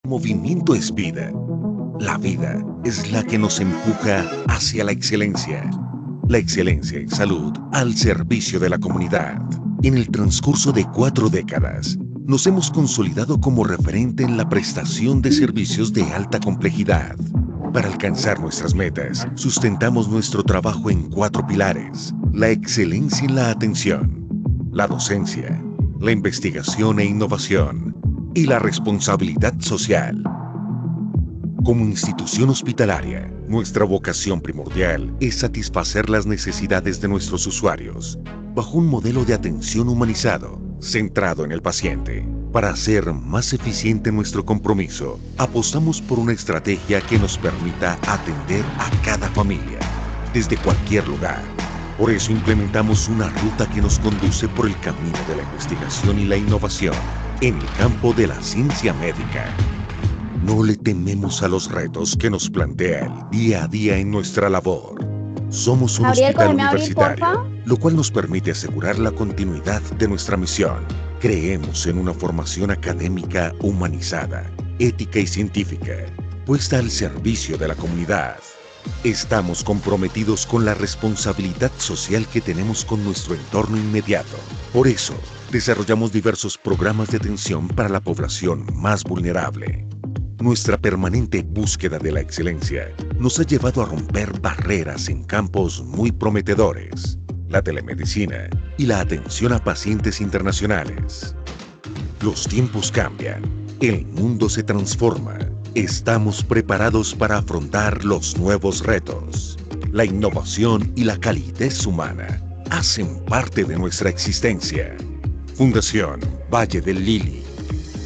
Movimiento es vida. La vida es la que nos empuja hacia la excelencia. La excelencia en salud al servicio de la comunidad. En el transcurso de 4 décadas, nos hemos consolidado como referente en la prestación de servicios de alta complejidad. Para alcanzar nuestras metas, sustentamos nuestro trabajo en 4 pilares: la excelencia en la atención, la docencia, la investigación e innovación y la responsabilidad social. Como institución hospitalaria, nuestra vocación primordial es satisfacer las necesidades de nuestros usuarios bajo un modelo de atención humanizado, centrado en el paciente. Para hacer más eficiente nuestro compromiso, apostamos por una estrategia que nos permita atender a cada familia, desde cualquier lugar. Por eso implementamos una ruta que nos conduce por el camino de la investigación y la innovación en el campo de la ciencia médica. No le tememos a los retos que nos plantea el día a día en nuestra labor. Somos un Gabriel, hospital cógeme a abrir, porfa. universitario, lo cual nos permite asegurar la continuidad de nuestra misión. Creemos en una formación académica humanizada, ética y científica, puesta al servicio de la comunidad. Estamos comprometidos con la responsabilidad social que tenemos con nuestro entorno inmediato. Por eso, desarrollamos diversos programas de atención para la población más vulnerable. Nuestra permanente búsqueda de la excelencia nos ha llevado a romper barreras en campos muy prometedores: la telemedicina y la atención a pacientes internacionales. Los tiempos cambian, el mundo se transforma. Estamos preparados para afrontar los nuevos retos. La innovación y la calidez humana hacen parte de nuestra existencia. Fundación Valle del Lili.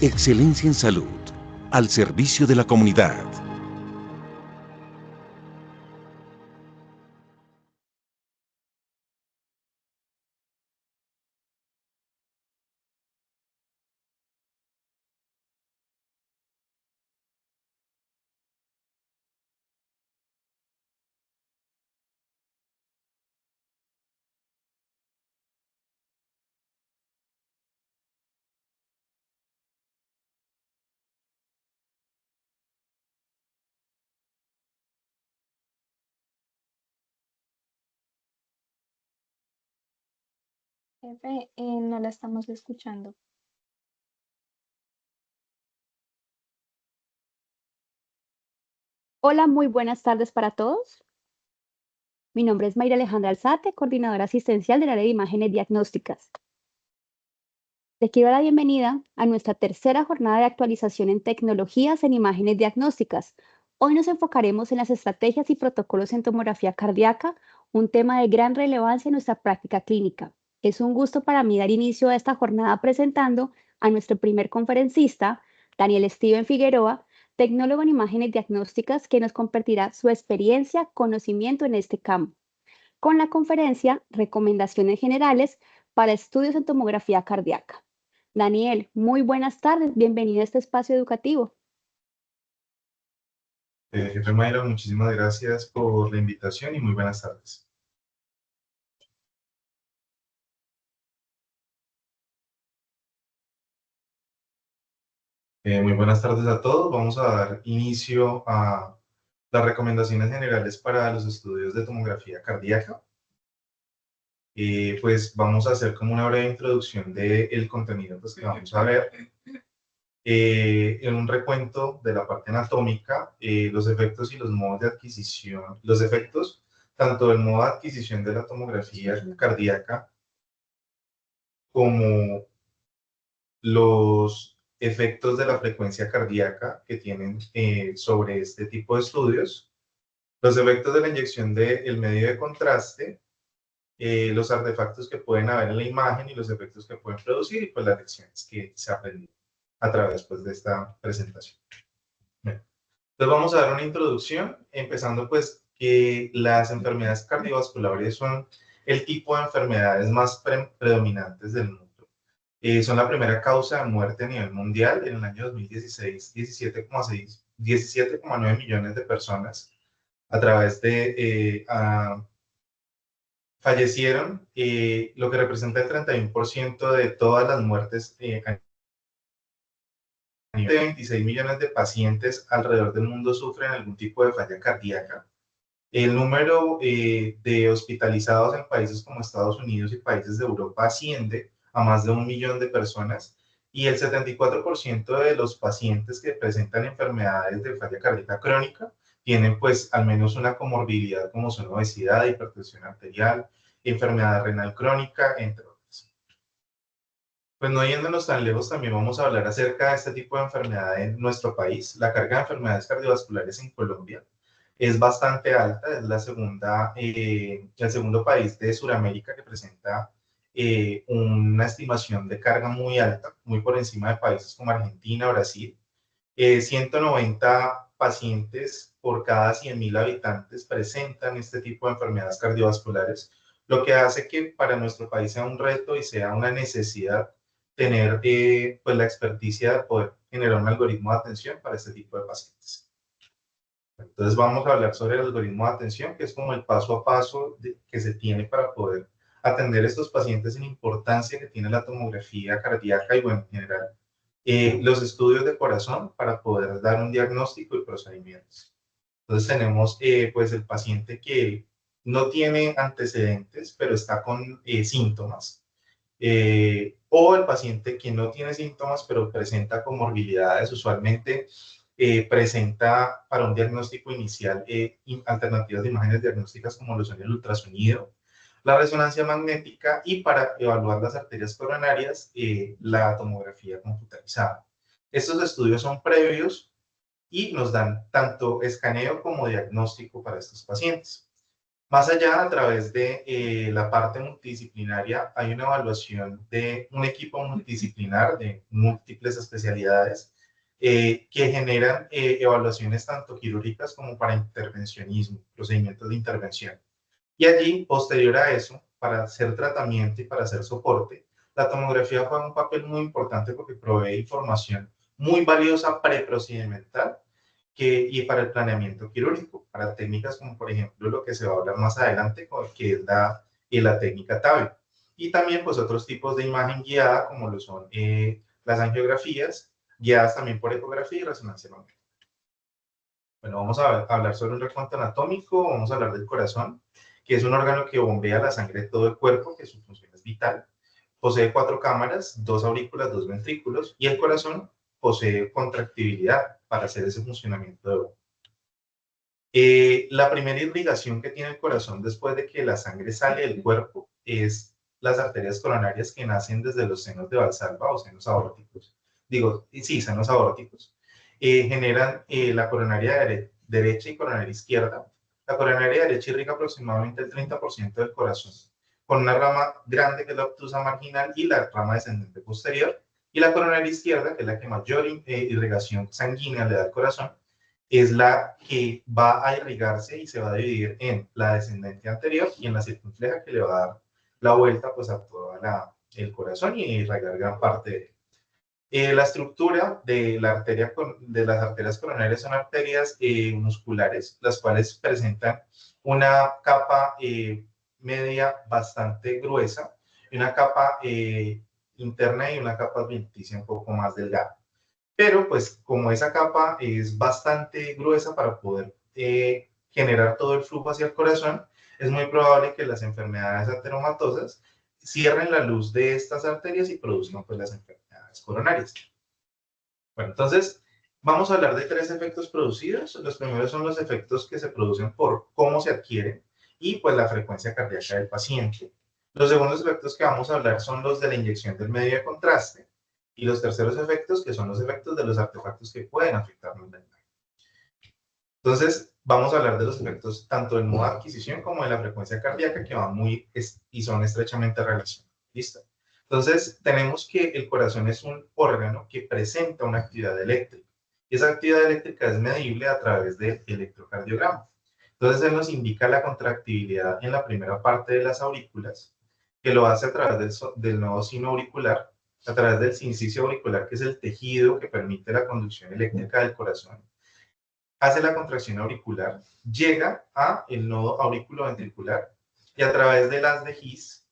Excelencia en salud al servicio de la comunidad. Jefe, no la estamos escuchando. Hola, muy buenas tardes para todos. Mi nombre es Mayra Alejandra Alzate, coordinadora asistencial del área de imágenes diagnósticas. Les quiero dar la bienvenida a nuestra tercera jornada de actualización en tecnologías en imágenes diagnósticas. Hoy nos enfocaremos en las estrategias y protocolos en tomografía cardíaca, un tema de gran relevancia en nuestra práctica clínica. Es un gusto para mí dar inicio a esta jornada presentando a nuestro primer conferencista, Daniel Steven Figueroa, tecnólogo en imágenes diagnósticas, que nos compartirá su experiencia, conocimiento en este campo, con la conferencia Recomendaciones Generales para Estudios en Tomografía Cardíaca. Daniel, muy buenas tardes, bienvenido a este espacio educativo. Jefe Mayra, muchísimas gracias por la invitación y muy buenas tardes. Muy buenas tardes a todos. Vamos a dar inicio a las recomendaciones generales para los estudios de tomografía cardíaca. Pues vamos a hacer como una breve introducción del contenido pues, que vamos a ver. En un recuento de la parte anatómica, los efectos y los modos de adquisición, los efectos tanto del modo de adquisición de la tomografía cardíaca como los efectos de la frecuencia cardíaca que tienen sobre este tipo de estudios, los efectos de la inyección del medio de contraste, los artefactos que pueden haber en la imagen y los efectos que pueden producir y pues las lecciones que se aprenden a través pues, de esta presentación. Bien. Entonces vamos a dar una introducción, empezando pues que las enfermedades cardiovasculares son el tipo de enfermedades más predominantes del mundo. Son la primera causa de muerte a nivel mundial. En el año 2016, 17,9 millones de personas a través de fallecieron, lo que representa el 31% de todas las muertes a 26 millones de pacientes alrededor del mundo sufren algún tipo de falla cardíaca. El número de hospitalizados en países como Estados Unidos y países de Europa asciende a más de 1 millón de personas y el 74% de los pacientes que presentan enfermedades de falla cardíaca crónica tienen pues al menos una comorbilidad como son obesidad, hipertensión arterial, enfermedad renal crónica, entre otras. Pues no yéndonos tan lejos, también vamos a hablar acerca de este tipo de enfermedad en nuestro país. La carga de enfermedades cardiovasculares en Colombia es bastante alta, es el segundo país de Sudamérica que presenta una estimación de carga muy alta, muy por encima de países como Argentina, Brasil. 190 pacientes por cada 100.000 habitantes presentan este tipo de enfermedades cardiovasculares, lo que hace que para nuestro país sea un reto y sea una necesidad tener pues la experticia de poder generar un algoritmo de atención para este tipo de pacientes. Entonces vamos a hablar sobre el algoritmo de atención, que es como el paso a paso que se tiene para poder atender a estos pacientes sin importancia que tiene la tomografía cardíaca y, bueno, en general, los estudios de corazón para poder dar un diagnóstico y procedimientos. Entonces tenemos pues el paciente que no tiene antecedentes, pero está con síntomas. O el paciente que no tiene síntomas, pero presenta comorbilidades, usualmente presenta para un diagnóstico inicial alternativas de imágenes diagnósticas como lo son el ultrasonido, la resonancia magnética y para evaluar las arterias coronarias, la tomografía computarizada. Estos estudios son previos y nos dan tanto escaneo como diagnóstico para estos pacientes. Más allá, a través de la parte multidisciplinaria, hay una evaluación de un equipo multidisciplinar de múltiples especialidades que generan evaluaciones tanto quirúrgicas como para intervencionismo, procedimientos de intervención. Y allí, posterior a eso, para hacer tratamiento y para hacer soporte, la tomografía juega un papel muy importante porque provee información muy valiosa preprocedimental y para el planeamiento quirúrgico, para técnicas como por ejemplo lo que se va a hablar más adelante, que es la técnica TAVI. Y también pues otros tipos de imagen guiada como lo son las angiografías, guiadas también por ecografía y resonancia magnética. Bueno, vamos a hablar sobre un recuento anatómico, vamos a hablar del corazón, que es un órgano que bombea la sangre de todo el cuerpo, que su función es vital. Posee 4 cámaras, 2 aurículas, 2 ventrículos, y el corazón posee contractibilidad para hacer ese funcionamiento de bomba. La primera irrigación que tiene el corazón después de que la sangre sale del cuerpo es las arterias coronarias que nacen desde los senos de Valsalva o senos aórticos. Digo, sí, senos aórticos. Generan la coronaria derecha y coronaria izquierda. La coronaria derecha irriga aproximadamente el 30% del corazón, con una rama grande que es la obtusa marginal y la rama descendente posterior. Y la coronaria izquierda, que es la que mayor irrigación sanguínea le da al corazón, es la que va a irrigarse y se va a dividir en la descendente anterior y en la circunfleja, que le va a dar la vuelta pues a todo el corazón y irrigar gran parte de él. La estructura de las arterias coronarias son arterias musculares, las cuales presentan una capa media bastante gruesa y una capa interna y una capa adventicia un poco más delgada. Pero pues como esa capa es bastante gruesa para poder generar todo el flujo hacia el corazón, es muy probable que las enfermedades ateromatosas cierren la luz de estas arterias y produzcan pues las enfermedades coronarias. Bueno, entonces vamos a hablar de 3 efectos producidos. Los primeros son los efectos que se producen por cómo se adquieren y pues la frecuencia cardíaca del paciente. Los segundos efectos que vamos a hablar son los de la inyección del medio de contraste. Y los terceros efectos, que son los efectos de los artefactos que pueden afectarnos la imagen. Entonces, vamos a hablar de los efectos tanto del modo de adquisición como de la frecuencia cardíaca, que van y son estrechamente relacionados. ¿Listo? Entonces, tenemos que el corazón es un órgano que presenta una actividad eléctrica. Y esa actividad eléctrica es medible a través del electrocardiograma. Entonces, él nos indica la contractibilidad en la primera parte de las aurículas, que lo hace a través del nodo sinoauricular, a través del sincicio auricular, que es el tejido que permite la conducción eléctrica del corazón. Hace la contracción auricular, llega a el nodo auriculoventricular y a través de las de His,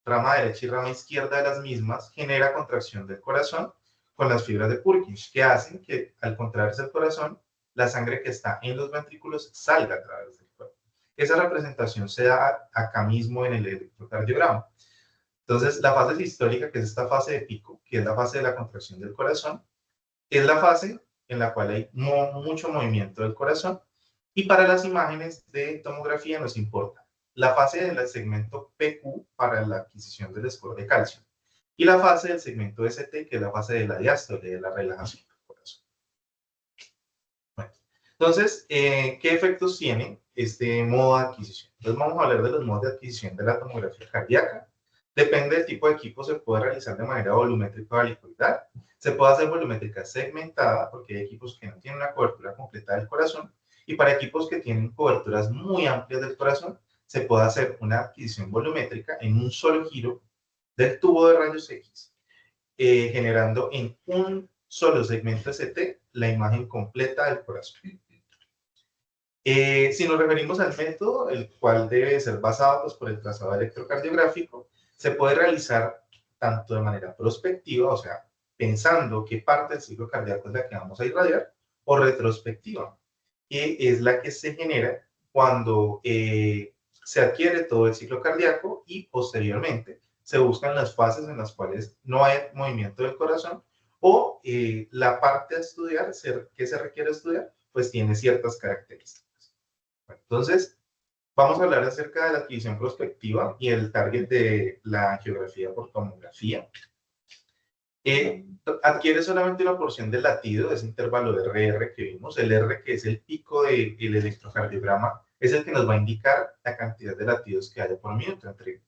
rama derecha y rama izquierda de las mismas, genera contracción del corazón con las fibras de Purkinje, que hacen que al contraerse el corazón, la sangre que está en los ventrículos salga a través del cuerpo. Esa representación se da acá mismo en el electrocardiograma. Entonces, la fase sistólica, que es esta fase de pico, que es la fase de la contracción del corazón, es la fase en la cual hay mucho movimiento del corazón. Y para las imágenes de tomografía nos importa la fase del segmento PQ para la adquisición del score de calcio y la fase del segmento ST, que es la fase de la diástole, de la relajación del corazón. Bueno, entonces, ¿qué efectos tiene este modo de adquisición? Entonces, vamos a hablar de los modos de adquisición de la tomografía cardíaca. Depende del tipo de equipo, se puede realizar de manera volumétrica o helicoidal. Se puede hacer volumétrica segmentada, porque hay equipos que no tienen una cobertura completa del corazón. Y para equipos que tienen coberturas muy amplias del corazón, se puede hacer una adquisición volumétrica en un solo giro del tubo de rayos X, generando en un solo segmento ST la imagen completa del corazón. Si nos referimos al método, el cual debe ser basado pues, por el trazado electrocardiográfico, se puede realizar tanto de manera prospectiva, o sea, pensando qué parte del ciclo cardíaco es la que vamos a irradiar, o retrospectiva, que es la que se genera cuando se adquiere todo el ciclo cardíaco y posteriormente se buscan las fases en las cuales no hay movimiento del corazón o la parte a estudiar, que se requiere estudiar, pues tiene ciertas características. Bueno, entonces, vamos a hablar acerca de la adquisición prospectiva y el target de la angiografía por tomografía. Adquiere solamente una porción del latido, ese intervalo de RR que vimos. El R, que es el pico del electrocardiograma, es el que nos va a indicar la cantidad de latidos que haya por minuto. Entre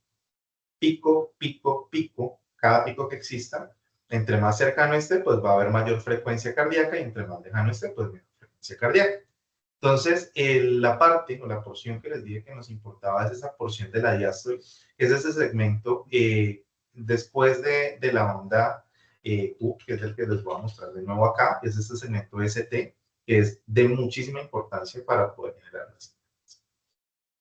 pico, pico, pico, cada pico que exista, entre más cercano esté, pues va a haber mayor frecuencia cardíaca y entre más lejano esté, pues menor frecuencia cardíaca. Entonces, la parte o la porción que les dije que nos importaba es esa porción de la diástole, que es ese segmento después de la onda U, que es el que les voy a mostrar de nuevo acá, es este segmento ST, que es de muchísima importancia para poder generar las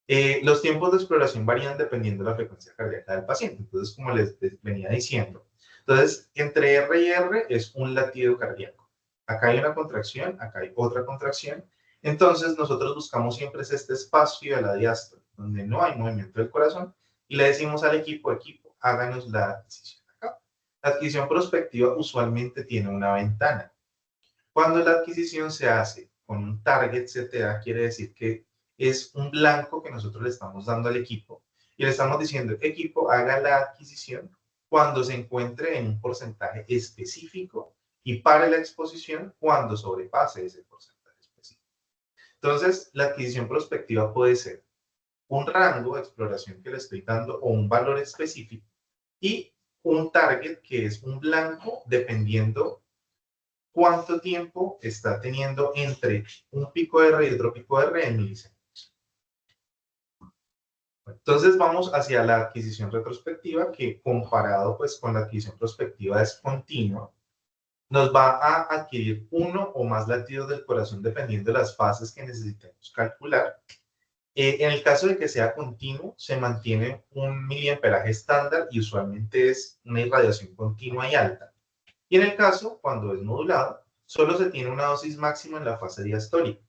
imágenes. Los tiempos de exploración varían dependiendo de la frecuencia cardíaca del paciente. Entonces, como les venía diciendo, entonces, entre R y R es un latido cardíaco. Acá hay una contracción, acá hay otra contracción. Entonces, nosotros buscamos siempre este espacio de la diástole, donde no hay movimiento del corazón, y le decimos al equipo, háganos la adquisición acá. La adquisición prospectiva usualmente tiene una ventana. Cuando la adquisición se hace con un target CTA, quiere decir que es un blanco que nosotros le estamos dando al equipo, y le estamos diciendo, equipo, haga la adquisición cuando se encuentre en un porcentaje específico y pare la exposición cuando sobrepase ese porcentaje. Entonces, la adquisición prospectiva puede ser un rango de exploración que le estoy dando o un valor específico y un target que es un blanco dependiendo cuánto tiempo está teniendo entre un pico R y otro pico R en milisegundos. Entonces vamos hacia la adquisición retrospectiva que comparado pues con la adquisición prospectiva es continua. Nos va a adquirir uno o más latidos del corazón dependiendo de las fases que necesitemos calcular. En el caso de que sea continuo, se mantiene un miliamperaje estándar y usualmente es una irradiación continua y alta. Y en el caso, cuando es modulado, solo se tiene una dosis máxima en la fase diastólica.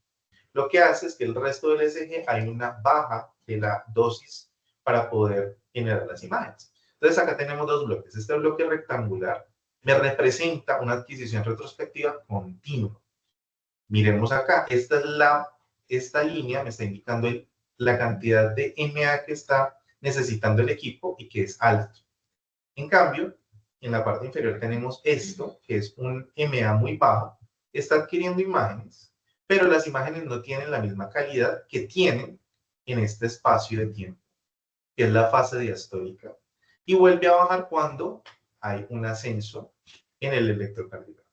Lo que hace es que el resto del ECG hay una baja de la dosis para poder generar las imágenes. Entonces acá tenemos dos bloques. Este bloque rectangular me representa una adquisición retrospectiva continua. Miremos acá, esta línea me está indicando la cantidad de MA que está necesitando el equipo y que es alto. En cambio, en la parte inferior tenemos esto, que es un MA muy bajo, está adquiriendo imágenes, pero las imágenes no tienen la misma calidad que tienen en este espacio de tiempo, que es la fase diastólica, y vuelve a bajar cuando hay un ascenso en el electrocardiograma.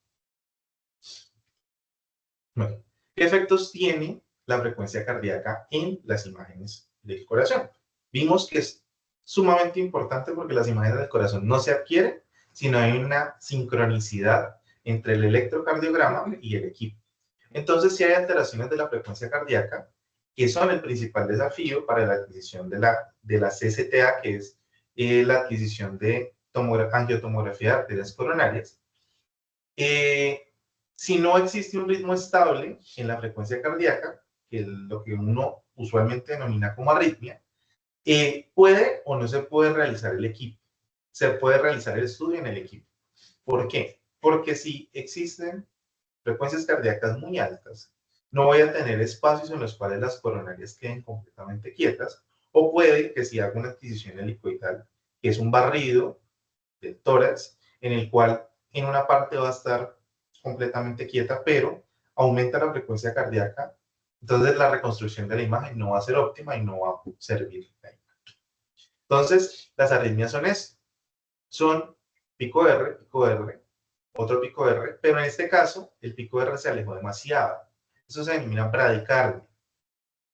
Bueno, ¿qué efectos tiene la frecuencia cardíaca en las imágenes del corazón? Vimos que es sumamente importante porque las imágenes del corazón no se adquieren, sino hay una sincronicidad entre el electrocardiograma y el equipo. Entonces, si hay alteraciones de la frecuencia cardíaca, que son el principal desafío para la adquisición de la CCTA, que es la adquisición de angiotomografía de arterias coronarias, Si no existe un ritmo estable en la frecuencia cardíaca, que es lo que uno usualmente denomina como arritmia, puede o no se puede realizar el equipo. Se puede realizar el estudio en el equipo. ¿Por qué? Porque si existen frecuencias cardíacas muy altas, no voy a tener espacios en los cuales las coronarias queden completamente quietas, o puede que si hago una adquisición helicoidal, que es un barrido del tórax, en el cual en una parte va a estar completamente quieta, pero aumenta la frecuencia cardíaca, entonces la reconstrucción de la imagen no va a ser óptima y no va a servir la imagen. Entonces, las arritmias son esto. Son pico R, otro pico R, pero en este caso el pico R se alejó demasiado. Eso se denomina bradicardia,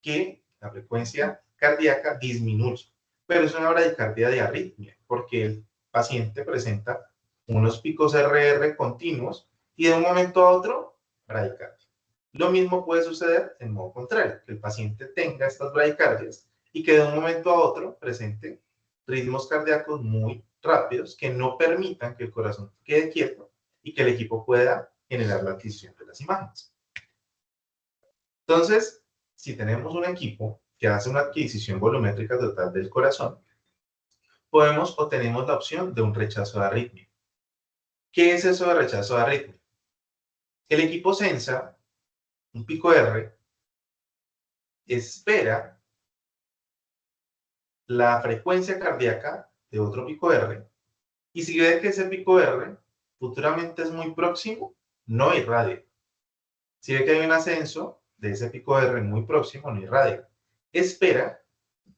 que la frecuencia cardíaca disminuye, pero es una bradicardia de arritmia, porque el paciente presenta unos picos RR continuos y de un momento a otro, bradicardia. Lo mismo puede suceder en modo contrario, que el paciente tenga estas bradicardias y que de un momento a otro presente ritmos cardíacos muy rápidos que no permitan que el corazón quede quieto y que el equipo pueda generar la adquisición de las imágenes. Entonces, si tenemos un equipo que hace una adquisición volumétrica total del corazón, podemos o tenemos la opción de un rechazo de arritmia. ¿Qué es eso de rechazo de arritmia? El equipo sensa un pico R, espera la frecuencia cardíaca de otro pico R, y si ve que ese pico R futuramente es muy próximo, no irradia. Si ve que hay un ascenso de ese pico R muy próximo, no irradia. Espera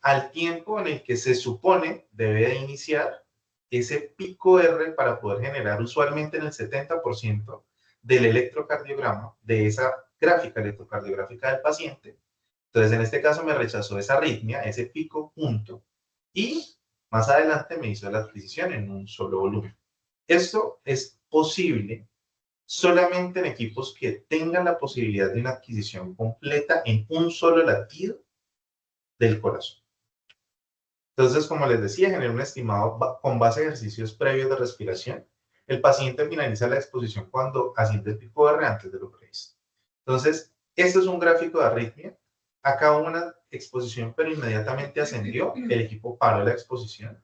al tiempo en el que se supone debe de iniciar ese pico R para poder generar usualmente en el 70% del electrocardiograma, de esa gráfica electrocardiográfica del paciente. Entonces, en este caso me rechazó esa arritmia, ese pico punto, y más adelante me hizo la adquisición en un solo volumen. Esto es posible solamente en equipos que tengan la posibilidad de una adquisición completa en un solo latido del corazón. Entonces, como les decía, generé un estimado con base a ejercicios previos de respiración. El paciente finaliza la exposición cuando asciende el pico R antes de lo previsto. Entonces, esto es un gráfico de arritmia. Acá hubo una exposición, pero inmediatamente ascendió. El equipo paró la exposición.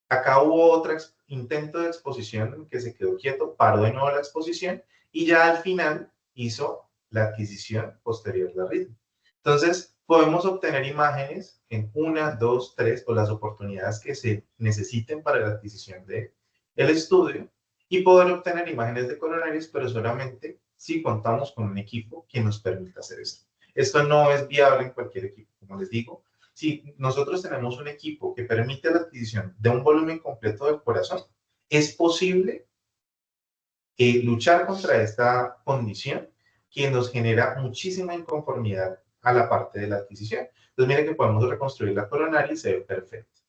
Acá hubo otro intento de exposición en que se quedó quieto, paró de nuevo la exposición y ya al final hizo la adquisición posterior de arritmia. Entonces, podemos obtener imágenes en 1, 2, 3 o las oportunidades que se necesiten para la adquisición del estudio y poder obtener imágenes de coronarios, pero solamente si contamos con un equipo que nos permita hacer esto. Esto no es viable en cualquier equipo, como les digo. Si nosotros tenemos un equipo que permite la adquisición de un volumen completo del corazón, es posible luchar contra esta condición que nos genera muchísima inconformidad a la parte de la adquisición. Entonces, miren que podemos reconstruir la coronaria y se ve perfecto.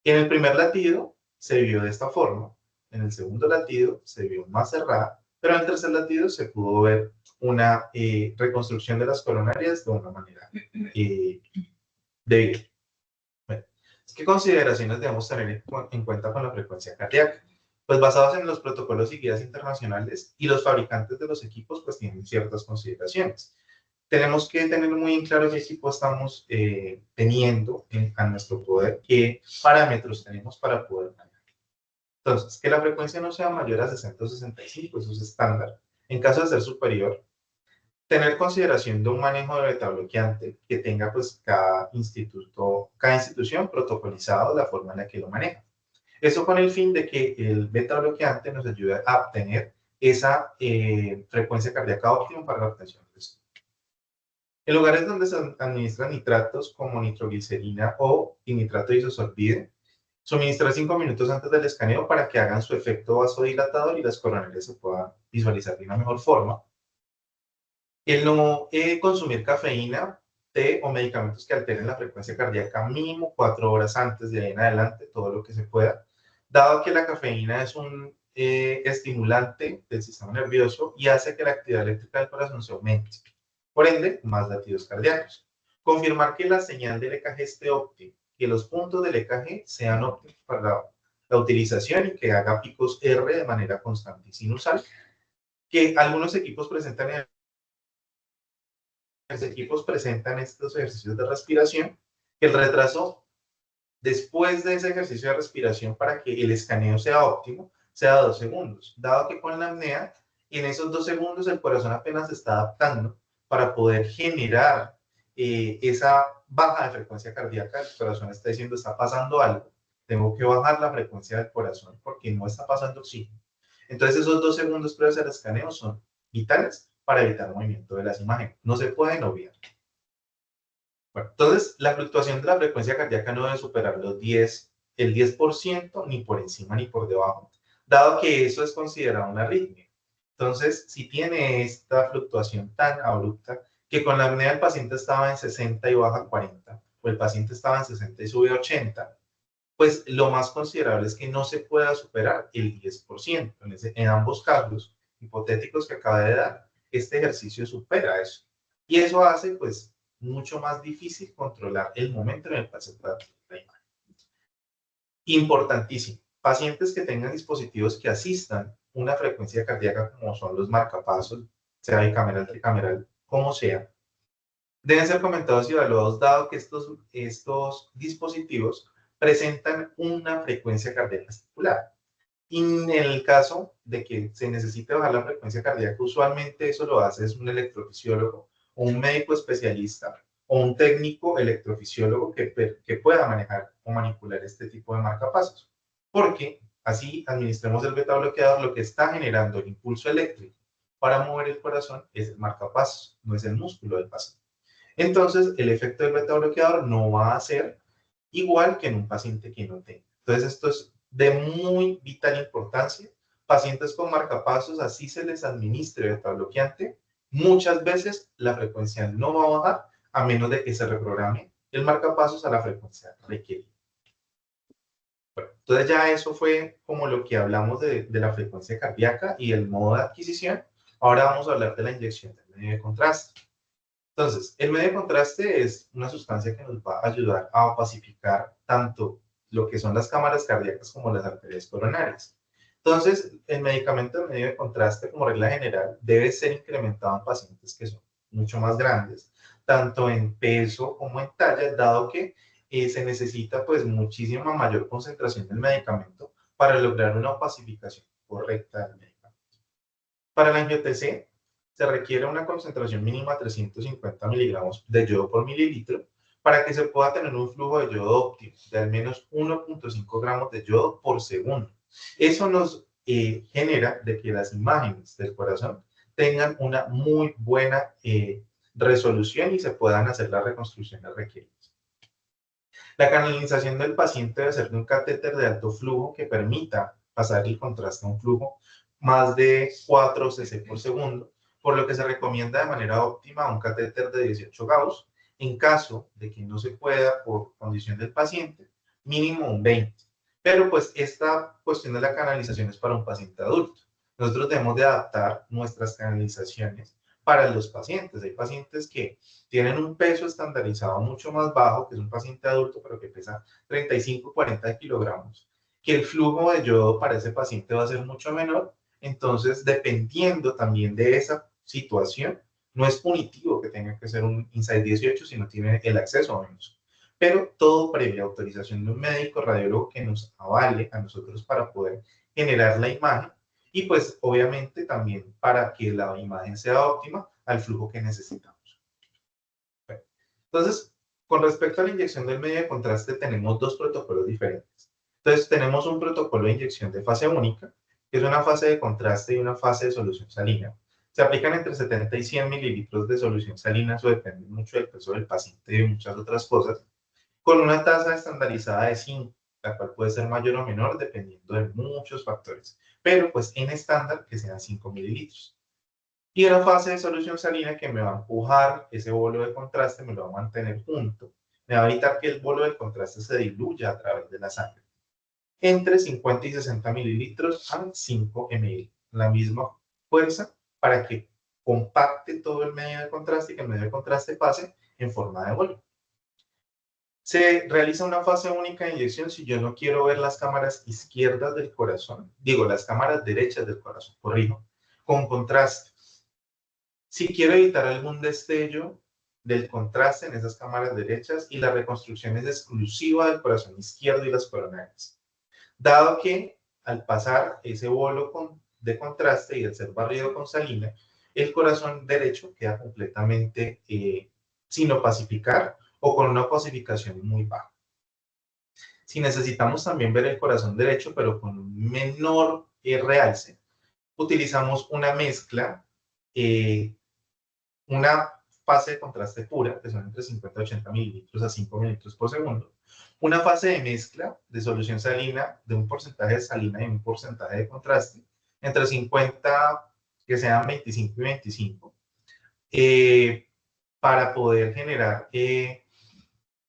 En el primer latido se vio de esta forma, en el segundo latido se vio más cerrada, pero en el tercer latido se pudo ver una reconstrucción de las coronarias de una manera débil. Bueno, ¿qué consideraciones debemos tener en cuenta con la frecuencia cardíaca? Pues basados en los protocolos y guías internacionales y los fabricantes de los equipos pues tienen ciertas consideraciones. Tenemos que tener muy en claro qué equipo estamos teniendo a nuestro poder, qué parámetros tenemos para poder manejar. Entonces, que la frecuencia no sea mayor a 60 o 65, eso es estándar. En caso de ser superior, tener consideración de un manejo de beta bloqueante que tenga pues cada institución protocolizado la forma en la que lo maneja. Eso con el fin de que el beta bloqueante nos ayude a obtener esa frecuencia cardíaca óptima para la obtención del estudio. En lugares donde se administran nitratos como nitroglicerina o nitrato de isosorbide, suministrar 5 minutos antes del escaneo para que hagan su efecto vasodilatador y las coronarias se puedan visualizar de una mejor forma. El no consumir cafeína, té o medicamentos que alteren la frecuencia cardíaca mínimo 4 horas antes, de ahí en adelante, todo lo que se pueda, dado que la cafeína es un estimulante del sistema nervioso y hace que la actividad eléctrica del corazón se aumente. Por ende, más latidos cardíacos. Confirmar que la señal del EKG esté óptima, que los puntos del EKG sean óptimos para la utilización y que haga picos R de manera constante y sinusal que algunos equipos presentan estos ejercicios de respiración, que el retraso después de ese ejercicio de respiración para que el escaneo sea óptimo, sea 2 segundos, dado que con la apnea, en esos 2 segundos el corazón apenas se está adaptando para poder generar esa baja de frecuencia cardíaca. El corazón está diciendo, está pasando algo, tengo que bajar la frecuencia del corazón porque no está pasando oxígeno. Entonces esos 2 segundos previos al escaneo son vitales para evitar movimiento de las imágenes. No se pueden obviar. Bueno, entonces, la fluctuación de la frecuencia cardíaca no debe superar el 10%, ni por encima ni por debajo, dado que eso es considerado una arritmia. Entonces, si tiene esta fluctuación tan abrupta, que con la apnea el paciente estaba en 60 y baja a 40, o el paciente estaba en 60 y sube a 80, pues lo más considerable es que no se pueda superar el 10%. En ambos casos hipotéticos que acaba de dar, este ejercicio supera eso. Y eso hace, pues, mucho más difícil controlar el momento en el cual se trata la imagen. Importantísimo, pacientes que tengan dispositivos que asistan una frecuencia cardíaca como son los marcapasos, sea bicameral, tricameral, como sea, deben ser comentados y evaluados dado que estos dispositivos presentan una frecuencia cardíaca estipular. Y en el caso de que se necesite bajar la frecuencia cardíaca, usualmente eso lo hace es un electrofisiólogo o un médico especialista o un técnico electrofisiólogo que pueda manejar o manipular este tipo de marcapasos. Porque así administremos el beta bloqueador, lo que está generando el impulso eléctrico para mover el corazón es el marcapasos, no es el músculo del paciente. Entonces, el efecto del beta bloqueador no va a ser igual que en un paciente que no tenga. Entonces, esto es de muy vital importancia. Pacientes con marcapasos, así se les administre beta bloqueante, muchas veces la frecuencia no va a bajar a menos de que se reprograme el marcapasos a la frecuencia requerida. Bueno, entonces ya eso fue como lo que hablamos de la frecuencia cardíaca y el modo de adquisición. Ahora vamos a hablar de la inyección del medio de contraste. Entonces, el medio de contraste es una sustancia que nos va a ayudar a pacificar tanto lo que son las cámaras cardíacas como las arterias coronarias. Entonces, el medicamento de medio de contraste, como regla general, debe ser incrementado en pacientes que son mucho más grandes, tanto en peso como en talla, dado que se necesita pues muchísima mayor concentración del medicamento para lograr una pacificación correcta del medicamento. Para la angio-TC, se requiere una concentración mínima de 350 miligramos de yodo por mililitro para que se pueda tener un flujo de yodo óptimo de al menos 1.5 gramos de yodo por segundo. Eso nos genera de que las imágenes del corazón tengan una muy buena resolución y se puedan hacer las reconstrucciones requeridas. La canalización del paciente debe ser de un catéter de alto flujo que permita pasar el contraste a un flujo más de 4 cc por segundo, por lo que se recomienda de manera óptima un catéter de 18 Gauss. En caso de que no se pueda por condición del paciente, mínimo un 20. Pero pues esta cuestión de la canalización es para un paciente adulto. Nosotros debemos de adaptar nuestras canalizaciones para los pacientes. Hay pacientes que tienen un peso estandarizado mucho más bajo, que es un paciente adulto, pero que pesa 35, 40 kilogramos, que el flujo de yodo para ese paciente va a ser mucho menor. Entonces, dependiendo también de esa situación, no es punitivo que tenga que ser un INSAID 18 si no tiene el acceso a menos. Pero todo previa autorización de un médico radiólogo que nos avale a nosotros para poder generar la imagen y pues obviamente también para que la imagen sea óptima al flujo que necesitamos. Bueno, entonces, con respecto a la inyección del medio de contraste tenemos dos protocolos diferentes. Entonces tenemos un protocolo de inyección de fase única, que es una fase de contraste y una fase de solución salina. Se aplican entre 70 y 100 mililitros de solución salina, eso depende mucho del peso del paciente y de muchas otras cosas, con una tasa estandarizada de 5, la cual puede ser mayor o menor dependiendo de muchos factores, pero pues en estándar que sean 5 mililitros. Y una fase de solución salina que me va a empujar ese bolo de contraste, me lo va a mantener junto, me va a evitar que el bolo de contraste se diluya a través de la sangre. Entre 50 y 60 mililitros a 5 ml, la misma fuerza para que compacte todo el medio de contraste y que el medio de contraste pase en forma de bolo. Se realiza una fase única de inyección si yo no quiero ver las cámaras izquierdas del corazón, digo, las cámaras derechas del corazón, corrijo. con contraste. Si quiero evitar algún destello del contraste en esas cámaras derechas y la reconstrucción es exclusiva del corazón izquierdo y las coronarias. Dado que al pasar ese bolo de contraste y al ser barrido con salina, el corazón derecho queda completamente sin opacificar o con una opacificación muy baja. Si necesitamos también ver el corazón derecho, pero con un menor realce, utilizamos una mezcla, una fase de contraste pura, que son entre 50 y 80 mililitros a 5 mililitros por segundo, una fase de mezcla de solución salina, de un porcentaje de salina y un porcentaje de contraste, entre 50, que sean 25 y 25, para poder generar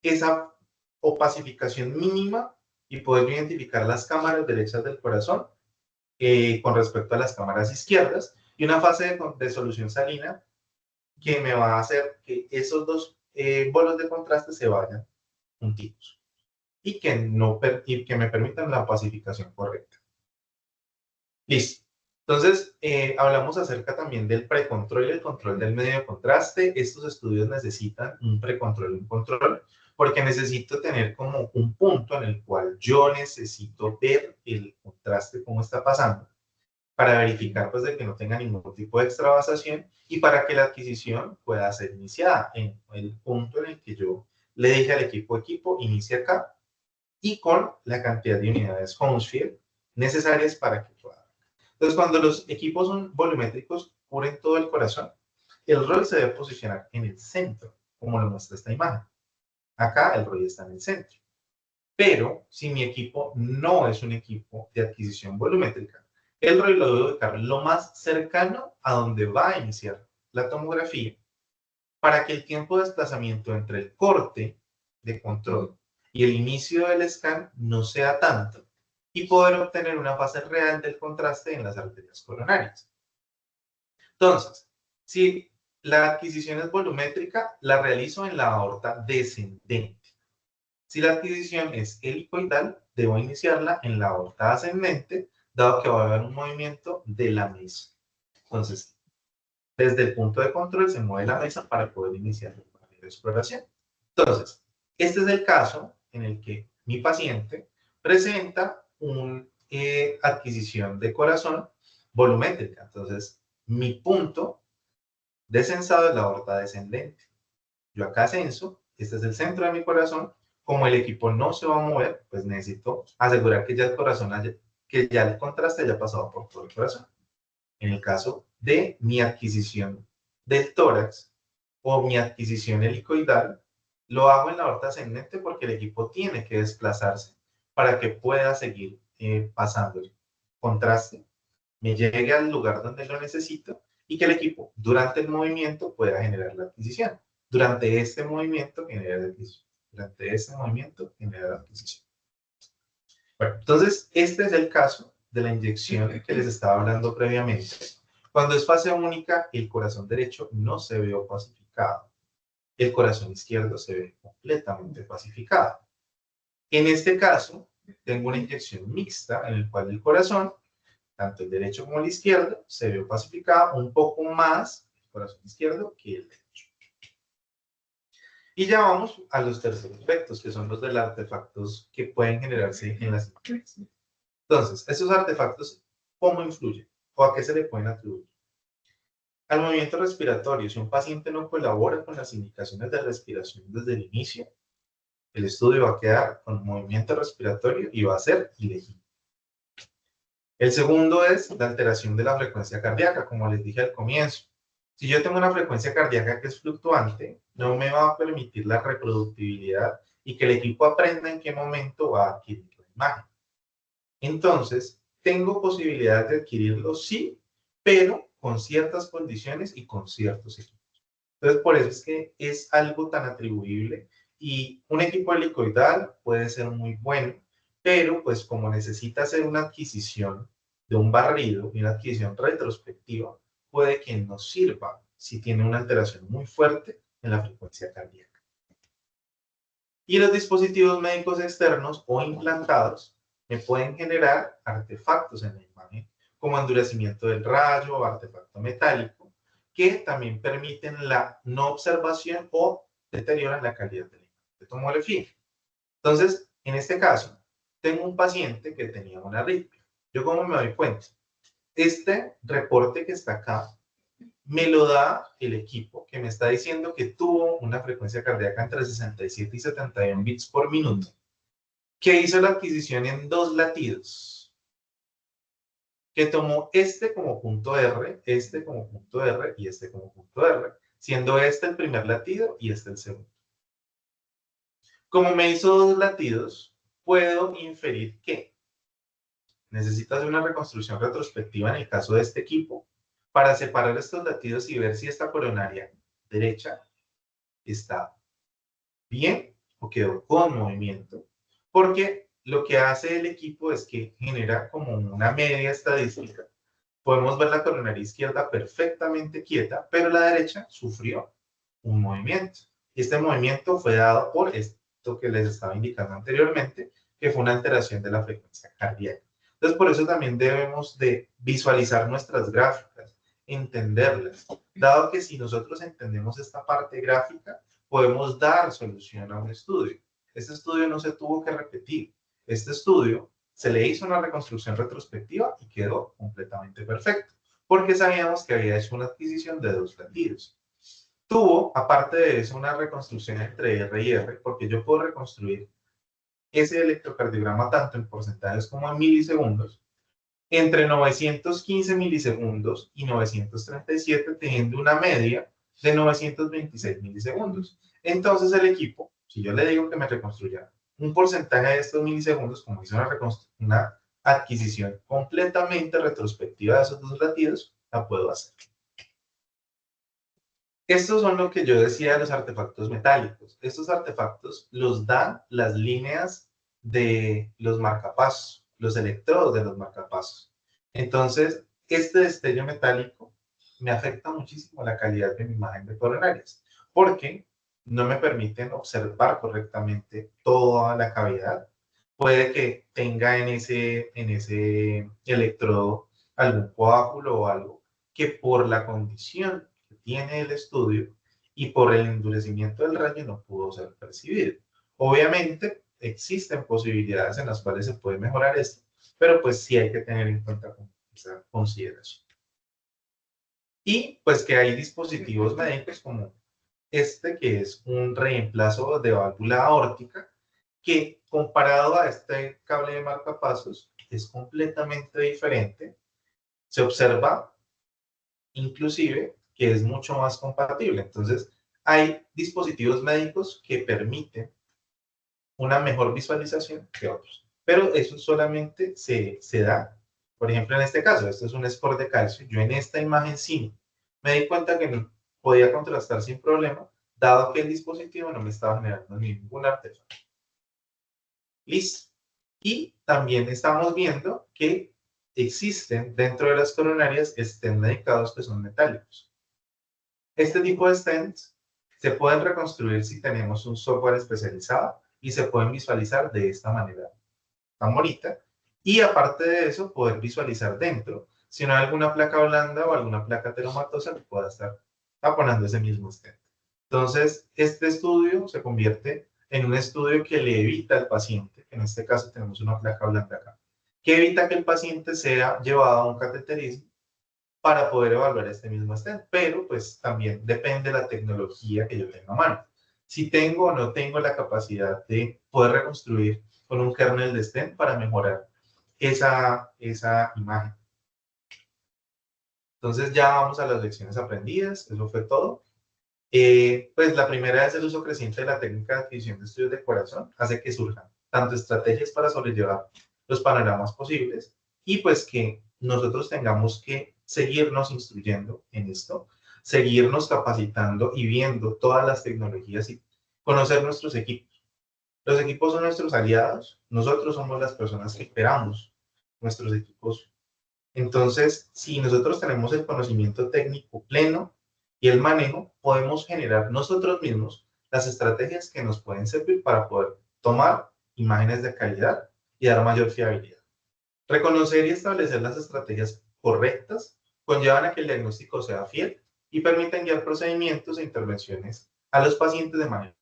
esa opacificación mínima y poder identificar las cámaras derechas del corazón con respecto a las cámaras izquierdas, y una fase de solución salina que me va a hacer que esos dos bolos de contraste se vayan juntitos y que me permitan la opacificación correcta. Listo. Entonces, hablamos acerca también del precontrol y el control del medio de contraste. Estos estudios necesitan un precontrol y un control, porque necesito tener como un punto en el cual yo necesito ver el contraste, cómo está pasando, para verificar pues de que no tenga ningún tipo de extravasación y para que la adquisición pueda ser iniciada en el punto en el que yo le dije al equipo, inicia acá, y con la cantidad de unidades Hounsfield necesarias para que pueda. Entonces, cuando los equipos son volumétricos, cubren todo el corazón, el ROI se debe posicionar en el centro, como lo muestra esta imagen. Acá el ROI está en el centro. Pero si mi equipo no es un equipo de adquisición volumétrica, el ROI lo debo ubicar lo más cercano a donde va a iniciar la tomografía, para que el tiempo de desplazamiento entre el corte de control y el inicio del scan no sea tanto, y poder obtener una fase real del contraste en las arterias coronarias. Entonces, si la adquisición es volumétrica, la realizo en la aorta descendente. Si la adquisición es helicoidal, debo iniciarla en la aorta ascendente, dado que va a haber un movimiento de la mesa. Entonces, desde el punto de control se mueve la mesa para poder iniciar el barrido de exploración. Entonces, este es el caso en el que mi paciente presenta una adquisición de corazón volumétrica. Entonces, mi punto de censado es la aorta descendente. Yo acá censo, este es el centro de mi corazón. Como el equipo no se va a mover, pues necesito asegurar que ya el corazón que ya el contraste haya pasado por todo el corazón. En el caso de mi adquisición del tórax o mi adquisición helicoidal, lo hago en la aorta ascendente porque el equipo tiene que desplazarse para que pueda seguir pasando el contraste, me llegue al lugar donde lo necesito y que el equipo durante el movimiento pueda generar la adquisición. Durante este movimiento genera la adquisición. Durante este movimiento genera la adquisición. Bueno, entonces este es el caso de la inyección que les estaba hablando previamente. Cuando es fase única, el corazón derecho no se ve opacificado. El corazón izquierdo se ve completamente opacificado. En este caso, tengo una inyección mixta en el cual el corazón, tanto el derecho como el izquierdo, se ve opacificado un poco más el corazón izquierdo que el derecho. Y ya vamos a los terceros efectos, que son los de los artefactos que pueden generarse en las imágenes. Entonces, estos artefactos, ¿cómo influyen? ¿O a qué se le pueden atribuir? Al movimiento respiratorio. Si un paciente no colabora con las indicaciones de respiración desde el inicio, el estudio va a quedar con movimiento respiratorio y va a ser ilegible. El segundo es la alteración de la frecuencia cardíaca, como les dije al comienzo. Si yo tengo una frecuencia cardíaca que es fluctuante, no me va a permitir la reproductibilidad y que el equipo aprenda en qué momento va a adquirir la imagen. Entonces, tengo posibilidad de adquirirlo, sí, pero con ciertas condiciones y con ciertos equipos. Entonces, por eso es que es algo tan atribuible, y un equipo helicoidal puede ser muy bueno, pero pues como necesita hacer una adquisición de un barrido y una adquisición retrospectiva, puede que no sirva si tiene una alteración muy fuerte en la frecuencia cardíaca. Y los dispositivos médicos externos o implantados me pueden generar artefactos en la imagen, como endurecimiento del rayo o artefacto metálico, que también permiten la no observación o deterioran la calidad de la imagen de tomografía. Entonces, en este caso, tengo un paciente que tenía una arritmia. ¿Yo cómo me doy cuenta? Este reporte que está acá me lo da el equipo que me está diciendo que tuvo una frecuencia cardíaca entre 67 y 71 bits por minuto, que hizo la adquisición en 2 latidos, que tomó este como punto R, este como punto R y este como punto R, siendo este el primer latido y este el segundo. Como me hizo 2 latidos, puedo inferir que necesito hacer una reconstrucción retrospectiva en el caso de este equipo para separar estos latidos y ver si esta coronaria derecha está bien o quedó con movimiento, porque lo que hace el equipo es que genera como una media estadística. Podemos ver la coronaria izquierda perfectamente quieta, pero la derecha sufrió un movimiento. Y este movimiento fue dado por esto que les estaba indicando anteriormente, que fue una alteración de la frecuencia cardíaca. Entonces, por eso también debemos de visualizar nuestras gráficas, entenderlas, dado que si nosotros entendemos esta parte gráfica, podemos dar solución a un estudio. Este estudio no se tuvo que repetir. Este estudio se le hizo una reconstrucción retrospectiva y quedó completamente perfecto, porque sabíamos que había hecho una adquisición de 2 latidos. Tuvo, aparte de eso, una reconstrucción entre R y R, porque yo puedo reconstruir ese electrocardiograma tanto en porcentajes como en milisegundos, entre 915 milisegundos y 937, teniendo una media de 926 milisegundos. Entonces el equipo, si yo le digo que me reconstruya un porcentaje de estos milisegundos, como hizo una adquisición completamente retrospectiva de esos 2 latidos, la puedo hacer. Estos son lo que yo decía de los artefactos metálicos. Estos artefactos los dan las líneas de los marcapasos, los electrodos de los marcapasos. Entonces, este destello metálico me afecta muchísimo la calidad de mi imagen de coronarias, porque no me permiten observar correctamente toda la cavidad. Puede que tenga en ese electrodo algún coágulo o algo que por la condición que tiene el estudio y por el endurecimiento del rayo no pudo ser percibido. Obviamente existen posibilidades en las cuales se puede mejorar esto, pero pues sí hay que tener en cuenta esa consideración. Y pues que hay dispositivos médicos como este, que es un reemplazo de válvula aórtica, que comparado a este cable de marcapasos es completamente diferente. Se observa inclusive que es mucho más compatible. Entonces, hay dispositivos médicos que permiten una mejor visualización que otros. Pero eso solamente se da, por ejemplo, en este caso, esto es un score de calcio. Yo en esta imagen sí me di cuenta que podía contrastar sin problema, dado que el dispositivo no me estaba generando ningún artefacto. Listo. Y también estamos viendo que existen dentro de las coronarias stents medicados que son metálicos. Este tipo de stents se pueden reconstruir si tenemos un software especializado y se pueden visualizar de esta manera tan bonita. Y aparte de eso, poder visualizar dentro si no hay alguna placa blanda o alguna placa teromatosa que pueda estar taponando ese mismo stent. Entonces, este estudio se convierte en un estudio que le evita al paciente, en este caso tenemos una placa blanda acá, que evita que el paciente sea llevado a un cateterismo para poder evaluar este mismo stent, pero pues también depende de la tecnología que yo tenga a mano. Si tengo o no tengo la capacidad de poder reconstruir con un kernel de stent para mejorar esa imagen. Entonces ya vamos a las lecciones aprendidas, eso fue todo. Pues la primera es el uso creciente de la técnica de adquisición de estudios de corazón, hace que surjan tanto estrategias para sobrellevar los panoramas posibles y pues que nosotros tengamos que seguirnos instruyendo en esto, seguirnos capacitando y viendo todas las tecnologías y conocer nuestros equipos. Los equipos son nuestros aliados, nosotros somos las personas que esperamos nuestros equipos. Entonces, si nosotros tenemos el conocimiento técnico pleno y el manejo, podemos generar nosotros mismos las estrategias que nos pueden servir para poder tomar imágenes de calidad y dar mayor fiabilidad. Reconocer y establecer las estrategias correctas conllevan a que el diagnóstico sea fiel y permiten guiar procedimientos e intervenciones a los pacientes de manera,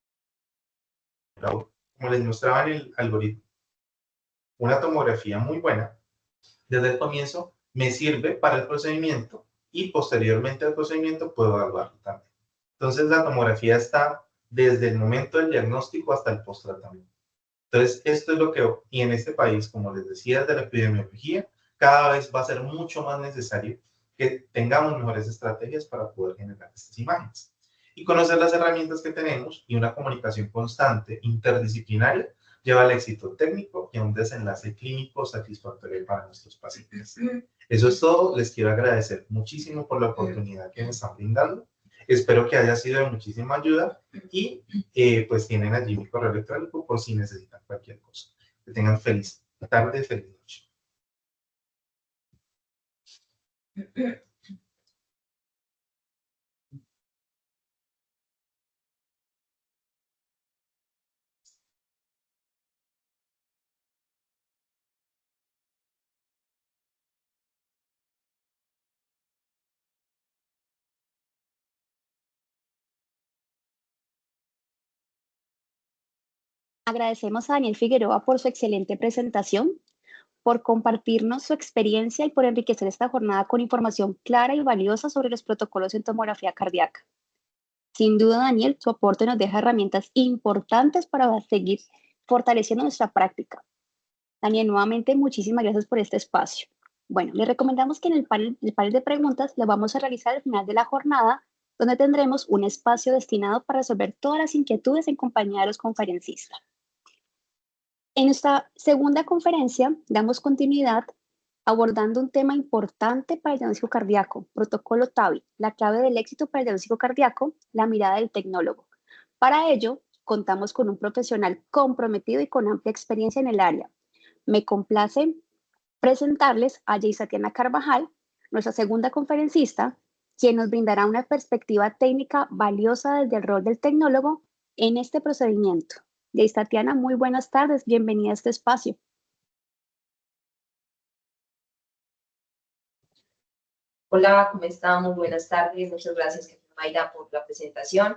como les mostraba en el algoritmo. Una tomografía muy buena desde el comienzo me sirve para el procedimiento y posteriormente al procedimiento puedo evaluarlo también. Entonces la tomografía está desde el momento del diagnóstico hasta el post-tratamiento. Entonces esto es lo que, y en este país, como les decía, de la epidemiología, cada vez va a ser mucho más necesario que tengamos mejores estrategias para poder generar estas imágenes. Y conocer las herramientas que tenemos y una comunicación constante, interdisciplinaria, lleva al éxito técnico y a un desenlace clínico satisfactorio para nuestros pacientes. Eso es todo. Les quiero agradecer muchísimo por la oportunidad que me están brindando. Espero que haya sido de muchísima ayuda y pues tienen allí mi correo electrónico por si necesitan cualquier cosa. Que tengan feliz tarde, feliz noche. Agradecemos a Daniel Figueroa por su excelente presentación, por compartirnos su experiencia y por enriquecer esta jornada con información clara y valiosa sobre los protocolos en tomografía cardíaca. Sin duda, Daniel, su aporte nos deja herramientas importantes para seguir fortaleciendo nuestra práctica. Daniel, nuevamente, muchísimas gracias por este espacio. Bueno, le recomendamos que en el panel de preguntas lo vamos a realizar al final de la jornada, donde tendremos un espacio destinado para resolver todas las inquietudes en compañía de los conferencistas. En nuestra segunda conferencia damos continuidad abordando un tema importante para el diagnóstico cardíaco, protocolo TAVI, la clave del éxito para el diagnóstico cardíaco, la mirada del tecnólogo. Para ello, contamos con un profesional comprometido y con amplia experiencia en el área. Me complace presentarles a Yeisatiana Carvajal, nuestra segunda conferencista, quien nos brindará una perspectiva técnica valiosa desde el rol del tecnólogo en este procedimiento. Tatiana, muy buenas tardes, bienvenida a este espacio. Hola, ¿cómo están? Muy buenas tardes, muchas gracias Mayra por la presentación.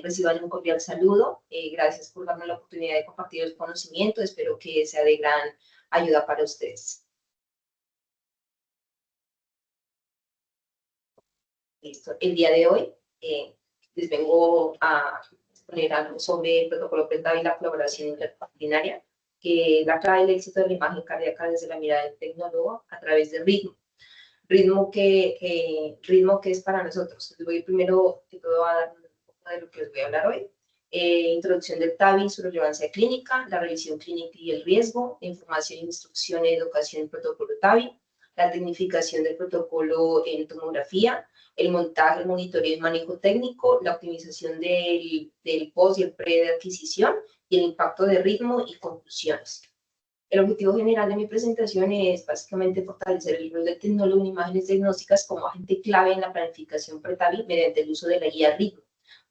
Reciban un cordial saludo, gracias por darme la oportunidad de compartir el conocimiento, espero que sea de gran ayuda para ustedes. Listo, el día de hoy les vengo a exponer algo sobre el protocolo PETAVI y la colaboración interdisciplinaria, que es la clave del éxito de la imagen cardíaca desde la mirada del tecnólogo a través del ritmo. Ritmo que es para nosotros. Les voy primero que todo a dar un poco de lo que les voy a hablar hoy. Introducción del TAVI, su relevancia clínica, la revisión clínica y el riesgo, información, instrucción y educación en protocolo TAVI, la tecnificación del protocolo en tomografía, el montaje, el monitoreo y manejo técnico, la optimización del post y el pre de adquisición y el impacto de ritmo y conclusiones. El objetivo general de mi presentación es básicamente fortalecer el rol del tecnólogo en imágenes diagnósticas como agente clave en la planificación pre-TAVI mediante el uso de la guía ritmo.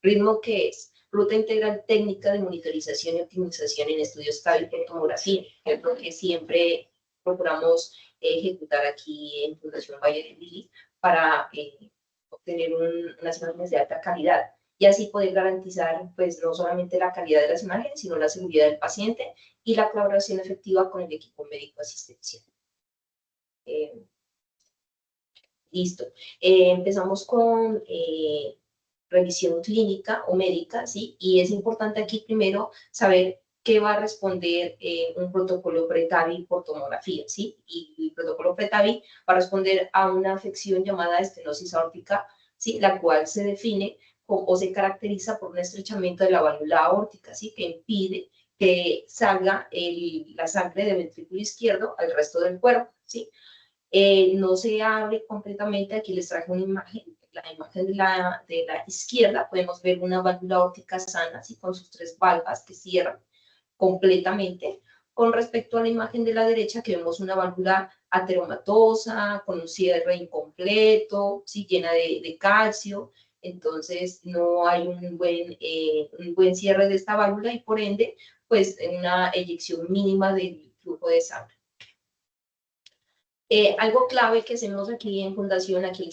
¿Ritmo qué es? Ruta integral técnica de monitorización y optimización en estudios TAVI por tomografía, que es lo que siempre procuramos ejecutar aquí en Fundación Valle de Lili para obtener unas imágenes de alta calidad y así poder garantizar pues no solamente la calidad de las imágenes, sino la seguridad del paciente y la colaboración efectiva con el equipo médico asistencial. Listo. Empezamos con revisión clínica o médica, ¿sí? Y es importante aquí primero saber qué va a responder un protocolo pre-TAVI por tomografía, ¿sí? Y el protocolo pre-TAVI va a responder a una afección llamada estenosis aórtica, ¿sí? La cual se define o se caracteriza por un estrechamiento de la válvula aórtica, ¿sí? Que impide que salga la sangre del ventrículo izquierdo al resto del cuerpo, ¿sí? No se abre completamente, aquí les traje una imagen, la imagen de la izquierda, podemos ver una válvula aórtica sana, ¿sí? Con sus 3 valvas que cierran completamente, con respecto a la imagen de la derecha, que vemos una válvula ateromatosa, con un cierre incompleto, ¿sí? Llena de calcio, entonces no hay un buen cierre de esta válvula y por ende, pues una eyección mínima del flujo de sangre. Algo clave que hacemos aquí en Fundación, aquí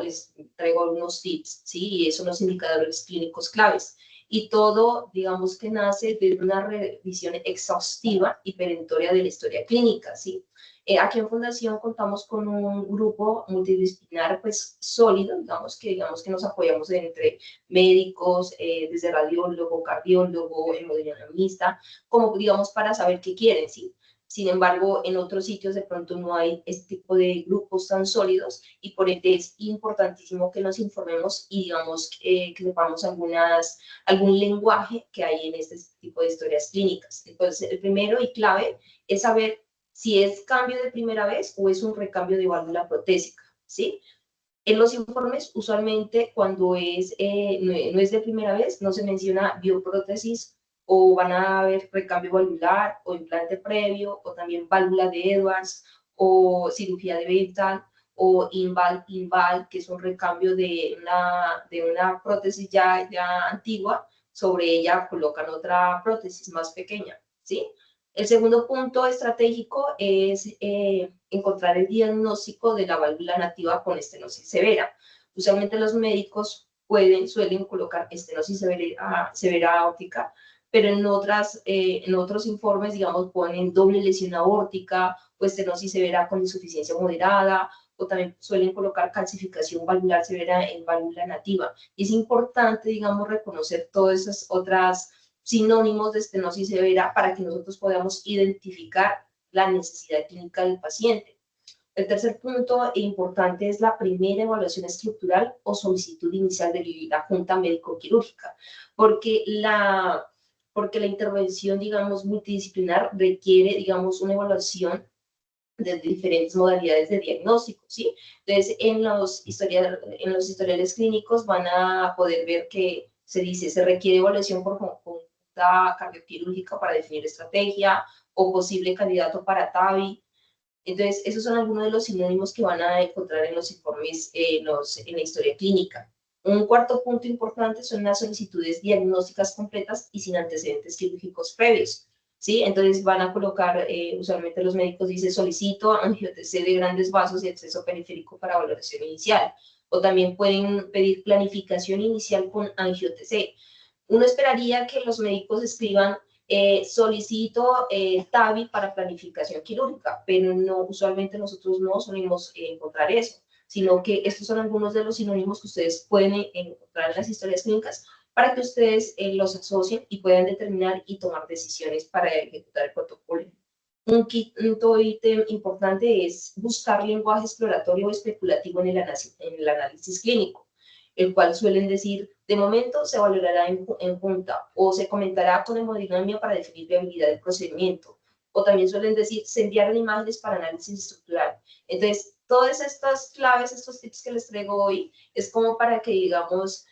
les traigo algunos tips, ¿sí? Y son los indicadores clínicos claves. Y todo, digamos que nace de una revisión exhaustiva y perentoria de la historia clínica, ¿sí? Aquí en Fundación contamos con un grupo multidisciplinar, pues, sólido, digamos que nos apoyamos entre médicos, desde radiólogo, cardiólogo, hemodinamista, como, digamos, para saber qué quieren, ¿sí? Sin embargo, en otros sitios de pronto no hay este tipo de grupos tan sólidos y por ende es importantísimo que nos informemos y digamos que sepamos algún lenguaje que hay en este tipo de historias clínicas. Entonces, el primero y clave es saber si es cambio de primera vez o es un recambio de válvula protésica, ¿sí? En los informes, usualmente cuando no es de primera vez, no se menciona bioprótesis o van a haber recambio valvular o implante previo o también válvula de Edwards o cirugía de Bentall o inval, que es un recambio de una prótesis ya antigua, sobre ella colocan otra prótesis más pequeña, ¿sí? El segundo punto estratégico es encontrar el diagnóstico de la válvula nativa con estenosis severa. Usualmente los médicos suelen colocar estenosis severa aórtica, pero en otros informes, digamos, ponen doble lesión aórtica o estenosis severa con insuficiencia moderada, o también suelen colocar calcificación valvular severa en válvula nativa. Y es importante, digamos, reconocer todas esas otras sinónimos de estenosis severa para que nosotros podamos identificar la necesidad clínica del paciente. El tercer punto importante es la primera evaluación estructural o solicitud inicial de la junta médico-quirúrgica, porque la intervención, digamos, multidisciplinar requiere, digamos, una evaluación de diferentes modalidades de diagnóstico, ¿sí? Entonces, en los historiales clínicos van a poder ver que se requiere evaluación por consulta cardioquirúrgica para definir estrategia o posible candidato para TAVI. Entonces, esos son algunos de los sinónimos que van a encontrar en los informes, en la historia clínica. Un cuarto punto importante son las solicitudes diagnósticas completas y sin antecedentes quirúrgicos previos, ¿sí? Entonces van a colocar, usualmente los médicos dicen solicito angio-TC de grandes vasos y acceso periférico para valoración inicial. O también pueden pedir planificación inicial con angio-TC. Uno esperaría que los médicos escriban solicito TAVI para planificación quirúrgica, pero no, usualmente nosotros no solemos encontrar eso, sino que estos son algunos de los sinónimos que ustedes pueden encontrar en las historias clínicas para que ustedes los asocien y puedan determinar y tomar decisiones para ejecutar el protocolo. Un quinto ítem importante es buscar lenguaje exploratorio o especulativo en el análisis clínico, el cual suelen decir, de momento se valorará en junta o se comentará con hemodinamia para definir viabilidad del procedimiento, o también suelen decir, se enviaron imágenes para análisis estructural. Entonces, todas estas claves, estos tips que les traigo hoy, es como para que, digamos,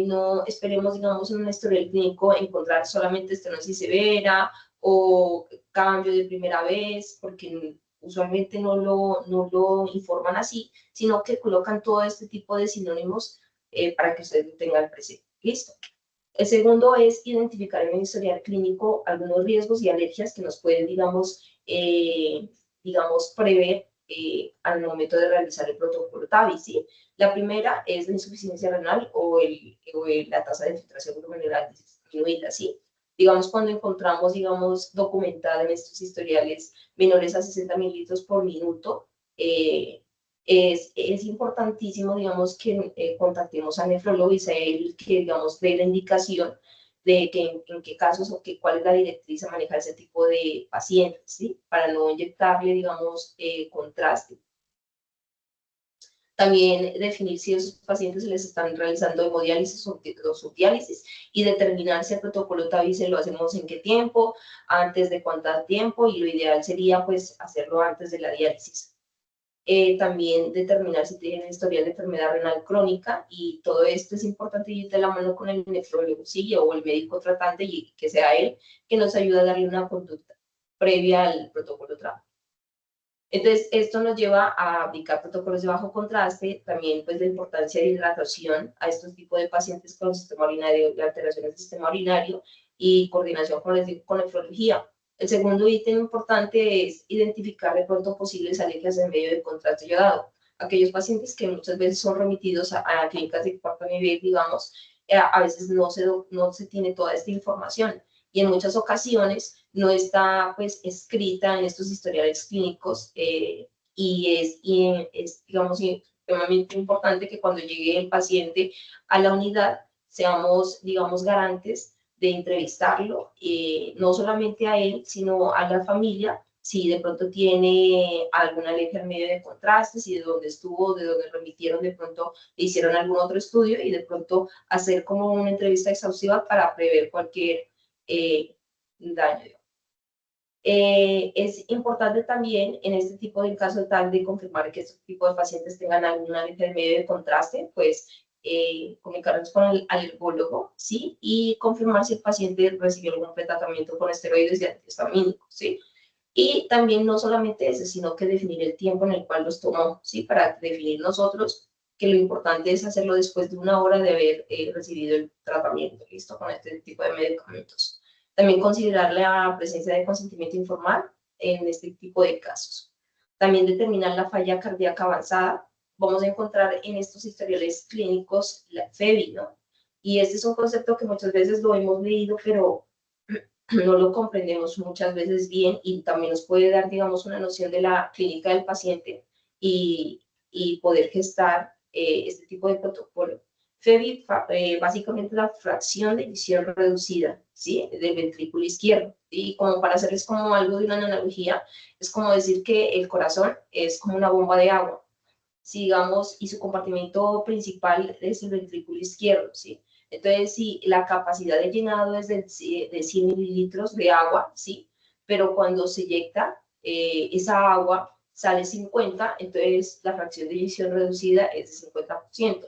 no esperemos, digamos, en un historial clínico encontrar solamente estenosis severa o cambio de primera vez, porque usualmente no lo informan así, sino que colocan todo este tipo de sinónimos para que ustedes lo tengan presente. Listo. El segundo es identificar en el historial clínico algunos riesgos y alergias que nos pueden, digamos prever al momento de realizar el protocolo TAVI, ¿sí? La primera es la insuficiencia renal o la tasa de filtración glomerular disminuida, ¿sí? Digamos, cuando encontramos, digamos, documentada en estos historiales menores a 60 mililitros por minuto, es importantísimo, digamos, que contactemos al nefrólogo y sea él que, digamos, dé la indicación de que en qué casos o cuál es la directriz a manejar ese tipo de pacientes, ¿sí? Para no inyectarle, digamos, contraste. También definir si a esos pacientes se les están realizando hemodiálisis o subdiálisis y determinar si el protocolo TAVI se lo hacemos en qué tiempo, antes de cuánto tiempo, y lo ideal sería, pues, hacerlo antes de la diálisis. También determinar si tienen historial de enfermedad renal crónica, y todo esto es importante ir de la mano con el nefrólogo, ¿sí? O el médico tratante, y que sea él que nos ayude a darle una conducta previa al protocolo TAVI. Entonces, esto nos lleva a aplicar protocolos de bajo contraste, también pues la importancia de hidratación a estos tipos de pacientes con sistema urinario, de alteraciones del sistema urinario, y coordinación con nefrología. El segundo ítem importante es identificar de pronto posibles alergias en medio de contraste iodado. Aquellos pacientes que muchas veces son remitidos a clínicas de cuarto nivel, digamos, a veces no se tiene toda esta información y en muchas ocasiones no está pues escrita en estos historiales clínicos y es digamos, extremadamente importante que cuando llegue el paciente a la unidad seamos, digamos, garantes de entrevistarlo, no solamente a él, sino a la familia, si de pronto tiene alguna alergia al medio de contraste, si de dónde estuvo, de dónde remitieron, de pronto le hicieron algún otro estudio y de pronto hacer como una entrevista exhaustiva para prever cualquier daño. Es importante también en este tipo de casos tal de confirmar que este tipo de pacientes tengan alguna alergia al medio de contraste, pues comunicarnos con el alergólogo, ¿sí? Y confirmar si el paciente recibió algún tratamiento con esteroides y antihistamínicos, ¿sí? Y también no solamente ese, sino que definir el tiempo en el cual los tomó, ¿sí? Para definir nosotros que lo importante es hacerlo después de 1 hora de haber recibido el tratamiento, ¿listo? Con este tipo de medicamentos. También considerar la presencia de consentimiento informal en este tipo de casos. También determinar la falla cardíaca avanzada. Vamos a encontrar en estos historiales clínicos la FEBI, ¿no? Y este es un concepto que muchas veces lo hemos leído, pero no lo comprendemos muchas veces bien y también nos puede dar, digamos, una noción de la clínica del paciente y poder gestar este tipo de protocolo. FEBI, básicamente la fracción de eyección reducida, ¿sí? Del ventrículo izquierdo. Y como para hacerles como algo de una analogía, es como decir que el corazón es como una bomba de agua, ¿sí? Digamos, y su compartimento principal es el ventrículo izquierdo, ¿sí? Entonces, si la capacidad de llenado es de 100 mililitros de agua, ¿sí? Pero cuando se inyecta esa agua sale 50, entonces la fracción de eyección reducida es de 50%.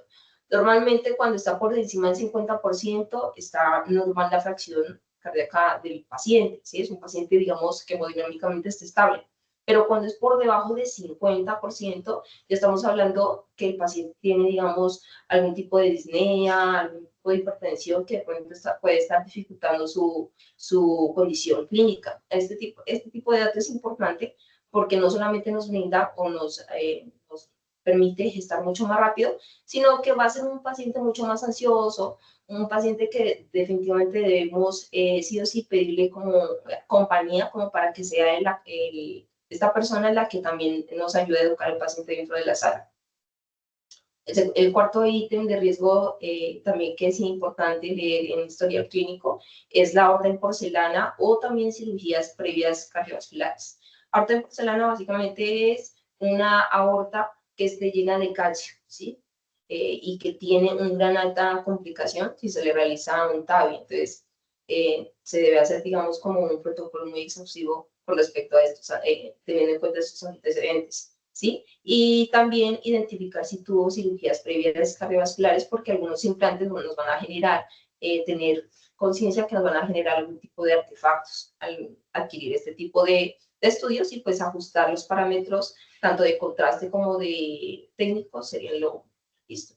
Normalmente cuando está por encima del 50% está normal la fracción cardíaca del paciente, ¿sí? Es un paciente, digamos, que hemodinámicamente está estable. Pero cuando es por debajo de 50%, ya estamos hablando que el paciente tiene, digamos, algún tipo de disnea, algún tipo de hipertensión que puede estar dificultando su condición clínica. Este tipo de datos es importante porque no solamente nos brinda o nos permite gestar mucho más rápido, sino que va a ser un paciente mucho más ansioso, un paciente que definitivamente debemos sí o sí pedirle como compañía, como para que sea esta persona es la que también nos ayuda a educar al paciente dentro de la sala. El cuarto ítem de riesgo también que es importante leer en historial clínico es la aorta en porcelana o también cirugías previas cardiovasculares. Aorta en porcelana básicamente es una aorta que esté llena de calcio, ¿sí? Y que tiene una gran alta complicación si se le realiza un TAVI. Entonces, se debe hacer, digamos, como un protocolo muy exhaustivo con respecto a estos, teniendo en cuenta estos antecedentes, ¿sí? Y también identificar si tuvo cirugías previas cardiovasculares, porque algunos implantes nos van a generar, tener conciencia que nos van a generar algún tipo de artefactos al adquirir este tipo de estudios y pues ajustar los parámetros tanto de contraste como de técnico serían lo listo.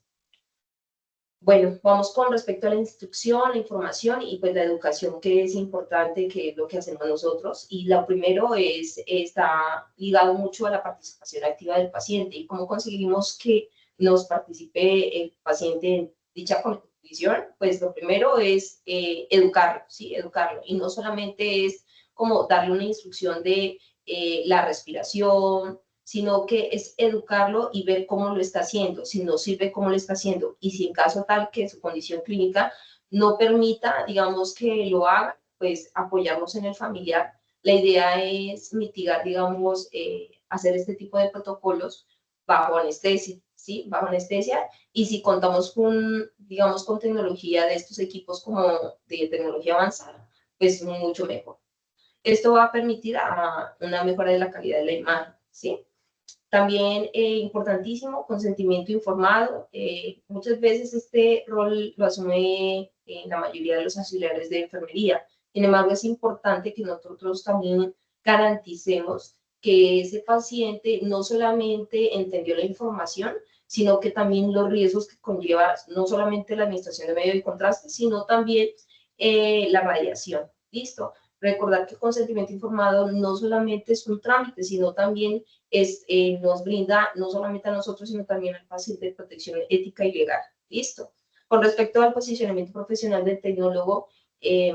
Bueno, vamos con respecto a la instrucción, la información y pues la educación que es importante, que es lo que hacemos nosotros. Y lo primero está ligado mucho a la participación activa del paciente y cómo conseguimos que nos participe el paciente en dicha condición. Pues lo primero es educarlo, ¿sí? Educarlo. Y no solamente es como darle una instrucción de la respiración, sino que es educarlo y ver cómo lo está haciendo, si no sirve, cómo lo está haciendo, y si en caso tal que su condición clínica no permita, digamos, que lo haga, pues apoyarnos en el familiar. La idea es mitigar, digamos, hacer este tipo de protocolos bajo anestesia, ¿sí? Bajo anestesia, y si contamos con, digamos, con tecnología de estos equipos como de tecnología avanzada, pues mucho mejor. Esto va a permitir una mejora de la calidad de la imagen, ¿sí? También importantísimo, consentimiento informado. Muchas veces este rol lo asume la mayoría de los auxiliares de enfermería. Sin embargo, es importante que nosotros también garanticemos que ese paciente no solamente entendió la información, sino que también los riesgos que conlleva no solamente la administración de medio de contraste, sino también la radiación. ¿Listo? Recordar que el consentimiento informado no solamente es un trámite, sino también nos brinda no solamente a nosotros, sino también al paciente protección ética y legal. ¿Listo? Con respecto al posicionamiento profesional del tecnólogo,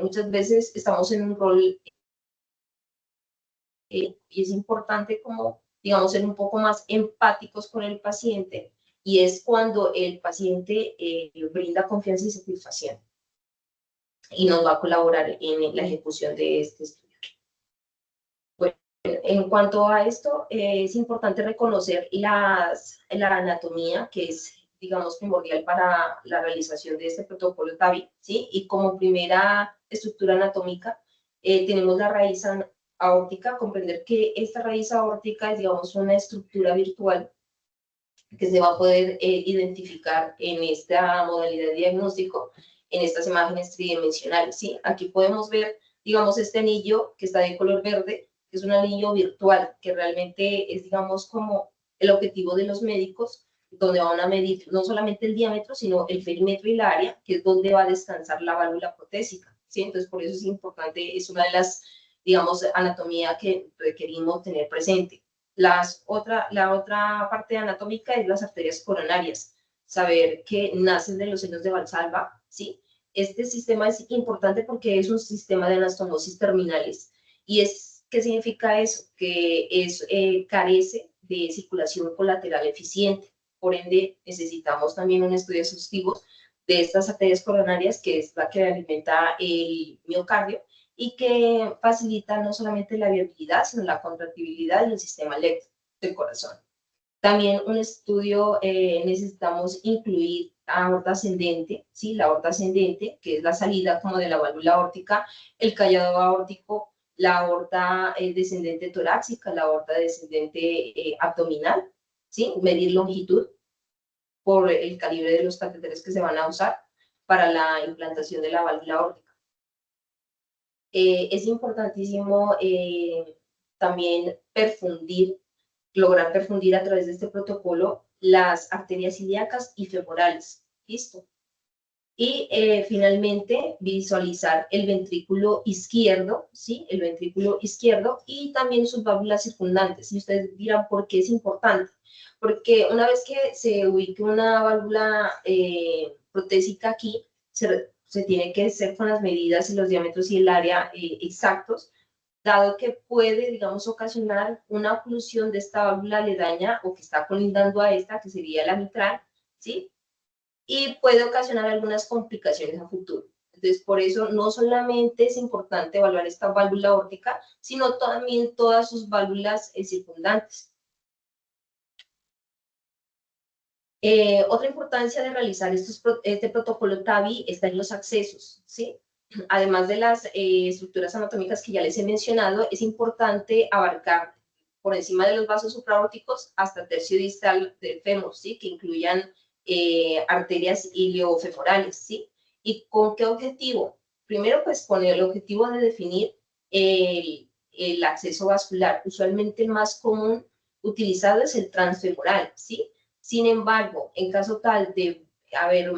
muchas veces estamos en un rol y es importante como, digamos, ser un poco más empáticos con el paciente, y es cuando el paciente brinda confianza y satisfacción y nos va a colaborar en la ejecución de este estudio. Bueno, en cuanto a esto, es importante reconocer la anatomía, que es, digamos, primordial para la realización de este protocolo TAVI, ¿sí? Y como primera estructura anatómica, tenemos la raíz aórtica, comprender que esta raíz aórtica es, digamos, una estructura virtual que se va a poder identificar en esta modalidad de diagnóstico, en estas imágenes tridimensionales, ¿sí? Aquí podemos ver, digamos, este anillo que está de color verde, que es un anillo virtual, que realmente es, digamos, como el objetivo de los médicos, donde van a medir no solamente el diámetro, sino el perímetro y el área, que es donde va a descansar la válvula protésica, ¿sí? Entonces, por eso es importante, es una de las, digamos, anatomía que requerimos tener presente. La otra parte anatómica es las arterias coronarias, saber que nacen de los senos de Valsalva, ¿sí? Este sistema es importante porque es un sistema de anastomosis terminales. ¿Qué significa eso? Que carece de circulación colateral eficiente. Por ende, necesitamos también un estudio exhaustivo de estas arterias coronarias, que es la que alimenta el miocardio, y que facilita no solamente la viabilidad, sino la contractibilidad del sistema eléctrico del corazón. También un estudio, necesitamos incluir la aorta ascendente, ¿sí? La aorta ascendente, que es la salida como de la válvula aórtica, el callado aórtico, la aorta descendente torácica, la aorta descendente abdominal, ¿sí? Medir longitud por el calibre de los catéteres que se van a usar para la implantación de la válvula aórtica. Es importantísimo también lograr perfundir a través de este protocolo las arterias ilíacas y femorales. ¿Listo? Y finalmente visualizar el ventrículo izquierdo, ¿sí? El ventrículo izquierdo y también sus válvulas circundantes. Y ustedes dirán, ¿por qué es importante? Porque una vez que se ubique una válvula protésica aquí, se tiene que hacer con las medidas y los diámetros y el área exactos, dado que puede, digamos, ocasionar una oclusión de esta válvula aledaña o que está colindando a esta, que sería la mitral, ¿sí? Y puede ocasionar algunas complicaciones a futuro. Entonces, por eso no solamente es importante evaluar esta válvula aórtica, sino también todas sus válvulas circundantes. Otra importancia de realizar este protocolo TAVI está en los accesos, ¿sí? Además de las estructuras anatómicas que ya les he mencionado, es importante abarcar por encima de los vasos supraórticos hasta el tercio distal del fémur, ¿sí? Que incluyan arterias iliofemorales, ¿sí? ¿Y con qué objetivo? Primero, pues con el objetivo de definir el acceso vascular. Usualmente el más común utilizado es el transfemoral, ¿sí? Sin embargo, en caso tal de haber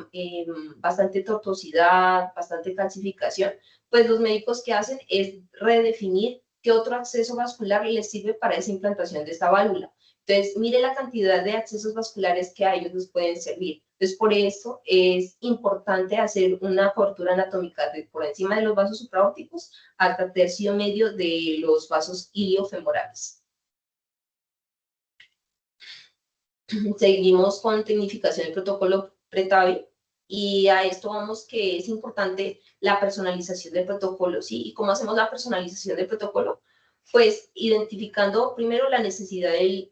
bastante tortuosidad, bastante calcificación, pues los médicos que hacen es redefinir qué otro acceso vascular les sirve para esa implantación de esta válvula. Entonces, mire la cantidad de accesos vasculares que a ellos les pueden servir. Entonces, por eso es importante hacer una cobertura anatómica por encima de los vasos supraórticos hasta tercio medio de los vasos iliofemorales. Seguimos con tecnificación del protocolo PRETAVI, y a esto vamos que es importante la personalización del protocolo, ¿sí? ¿Y cómo hacemos la personalización del protocolo? Pues identificando primero la necesidad del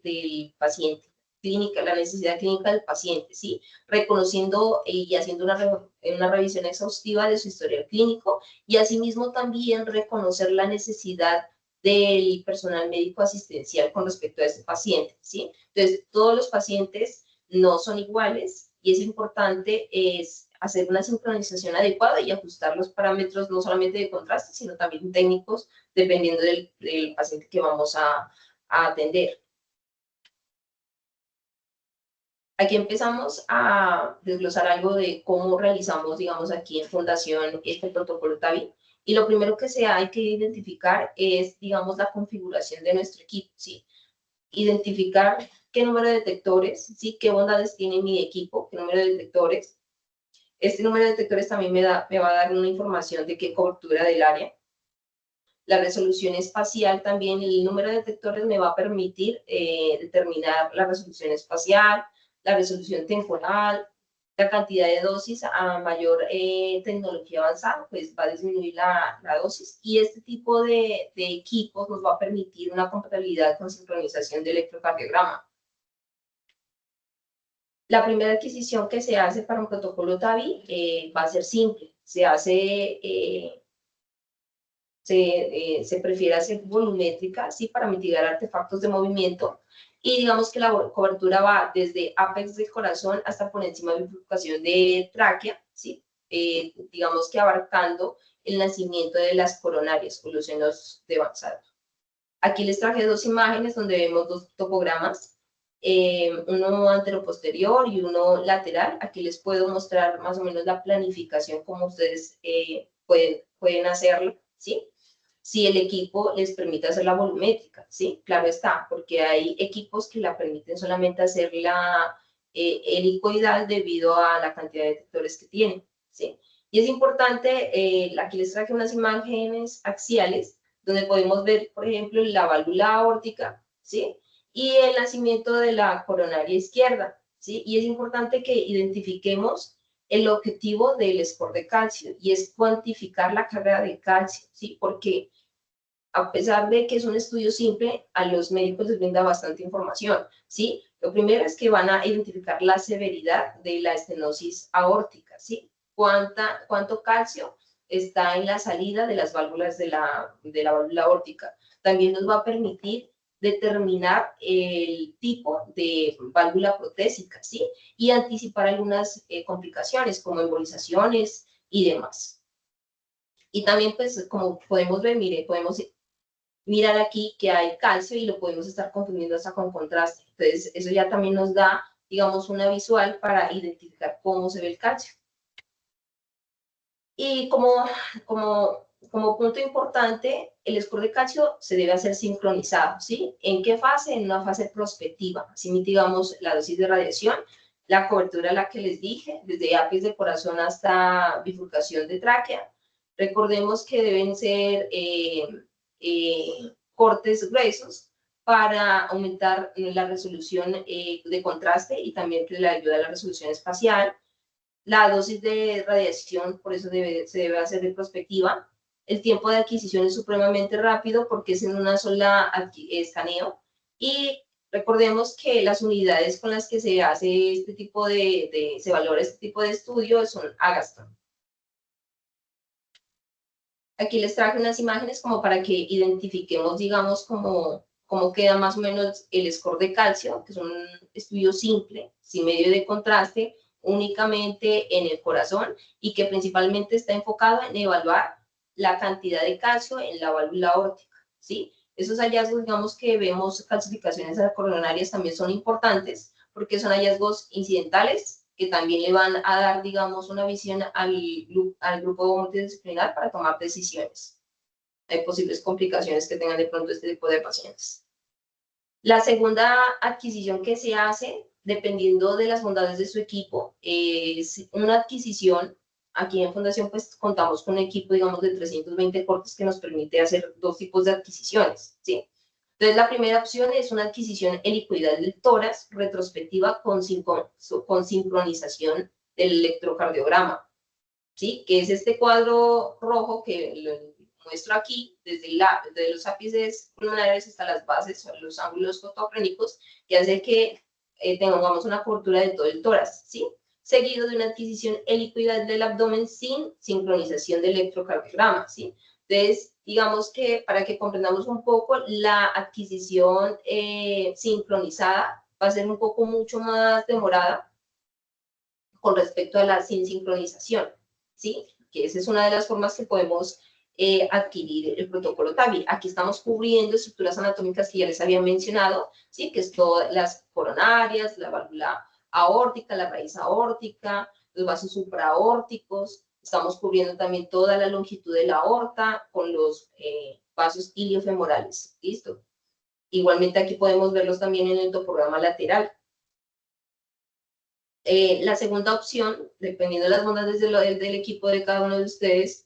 paciente, la necesidad clínica del paciente, ¿sí? Reconociendo y haciendo una revisión exhaustiva de su historial clínico, y asimismo también reconocer la necesidad del personal médico asistencial con respecto a este paciente, ¿sí? Entonces, todos los pacientes no son iguales y es importante hacer una sincronización adecuada y ajustar los parámetros no solamente de contraste, sino también técnicos, dependiendo del paciente que vamos a atender. Aquí empezamos a desglosar algo de cómo realizamos, digamos, aquí en Fundación este protocolo TAVI. Y lo primero que hay que identificar es, digamos, la configuración de nuestro equipo, ¿sí? Identificar qué número de detectores, ¿sí? Qué bondades tiene mi equipo, qué número de detectores. Este número de detectores también me va a dar una información de qué cobertura del área. La resolución espacial también, el número de detectores me va a permitir determinar la resolución espacial, la resolución temporal, la cantidad de dosis. A mayor tecnología avanzada, pues va a disminuir la dosis. Y este tipo de equipos nos va a permitir una compatibilidad con sincronización de electrocardiograma. La primera adquisición que se hace para un protocolo TAVI va a ser simple. Se prefiere hacer volumétrica, ¿sí? Para mitigar artefactos de movimiento. Y digamos que la cobertura va desde apex del corazón hasta por encima de bifurcación de tráquea, ¿sí? Digamos que abarcando el nacimiento de las coronarias o los senos de avanzado. Aquí les traje dos imágenes donde vemos dos topogramas, uno anteroposterior y uno lateral. Aquí les puedo mostrar más o menos la planificación, como ustedes pueden hacerlo, ¿sí? Si el equipo les permite hacer la volumétrica, ¿sí? Claro está, porque hay equipos que la permiten solamente hacer la helicoidal debido a la cantidad de detectores que tienen, ¿sí? Y es importante, aquí les traje unas imágenes axiales, donde podemos ver, por ejemplo, la válvula aórtica, ¿sí? Y el nacimiento de la coronaria izquierda, ¿sí? Y es importante que identifiquemos el objetivo del score de calcio, y es cuantificar la carga de calcio, ¿sí? Porque a pesar de que es un estudio simple, a los médicos les brinda bastante información, ¿sí? Lo primero es que van a identificar la severidad de la estenosis aórtica, ¿sí? ¿Cuánto calcio está en la salida de las válvulas de la válvula aórtica? También nos va a permitir determinar el tipo de válvula protésica, ¿sí? Y anticipar algunas complicaciones como embolizaciones y demás. Y también, pues, como podemos ver, mire, podemos mirar aquí que hay calcio y lo podemos estar confundiendo hasta con contraste. Entonces, eso ya también nos da, digamos, una visual para identificar cómo se ve el calcio. Y como punto importante, el score de calcio se debe hacer sincronizado, ¿sí? ¿En qué fase? En una fase prospectiva. Así mitigamos la dosis de radiación, la cobertura a la que les dije, desde apex del corazón hasta bifurcación de tráquea. Recordemos que deben ser cortes gruesos para aumentar la resolución de contraste y también que le ayuda a la resolución espacial. La dosis de radiación, por eso se debe hacer de prospectiva. El tiempo de adquisición es supremamente rápido porque es en una sola escaneo. Y recordemos que las unidades con las que se hace este tipo se valora este tipo de estudio son Agaston. Aquí les traje unas imágenes como para que identifiquemos, digamos, cómo queda más o menos el score de calcio, que es un estudio simple, sin medio de contraste, únicamente en el corazón, y que principalmente está enfocado en evaluar la cantidad de calcio en la válvula aórtica, ¿sí? Esos hallazgos, digamos, que vemos calcificaciones coronarias también son importantes, porque son hallazgos incidentales que también le van a dar, digamos, una visión al grupo multidisciplinar para tomar decisiones. Hay posibles complicaciones que tengan de pronto este tipo de pacientes. La segunda adquisición que se hace, dependiendo de las bondades de su equipo, es una adquisición. Aquí en Fundación pues contamos con un equipo, digamos, de 320 cortes que nos permite hacer dos tipos de adquisiciones, ¿sí? Entonces, la primera opción es una adquisición helicoidal del tórax retrospectiva con sincronización del electrocardiograma, ¿sí? Que es este cuadro rojo que lo muestro aquí, desde los ápices pulmonares hasta las bases o los ángulos fotofrénicos, que hace que tengamos una cobertura de todo el tórax, ¿sí? Seguido de una adquisición helicoidal del abdomen sin sincronización del electrocardiograma, ¿sí? Entonces, digamos que para que comprendamos un poco, la adquisición sincronizada va a ser un poco mucho más demorada con respecto a la sin sincronización, ¿sí? Que esa es una de las formas que podemos adquirir el protocolo TAVI. Aquí estamos cubriendo estructuras anatómicas que ya les había mencionado, ¿sí? Que es todas las coronarias, la válvula aórtica, la raíz aórtica, los vasos supraaórticos. Estamos cubriendo también toda la longitud de la aorta con los vasos iliofemorales. ¿Listo? Igualmente aquí podemos verlos también en el topograma lateral. La segunda opción, dependiendo de las bondades del equipo de cada uno de ustedes,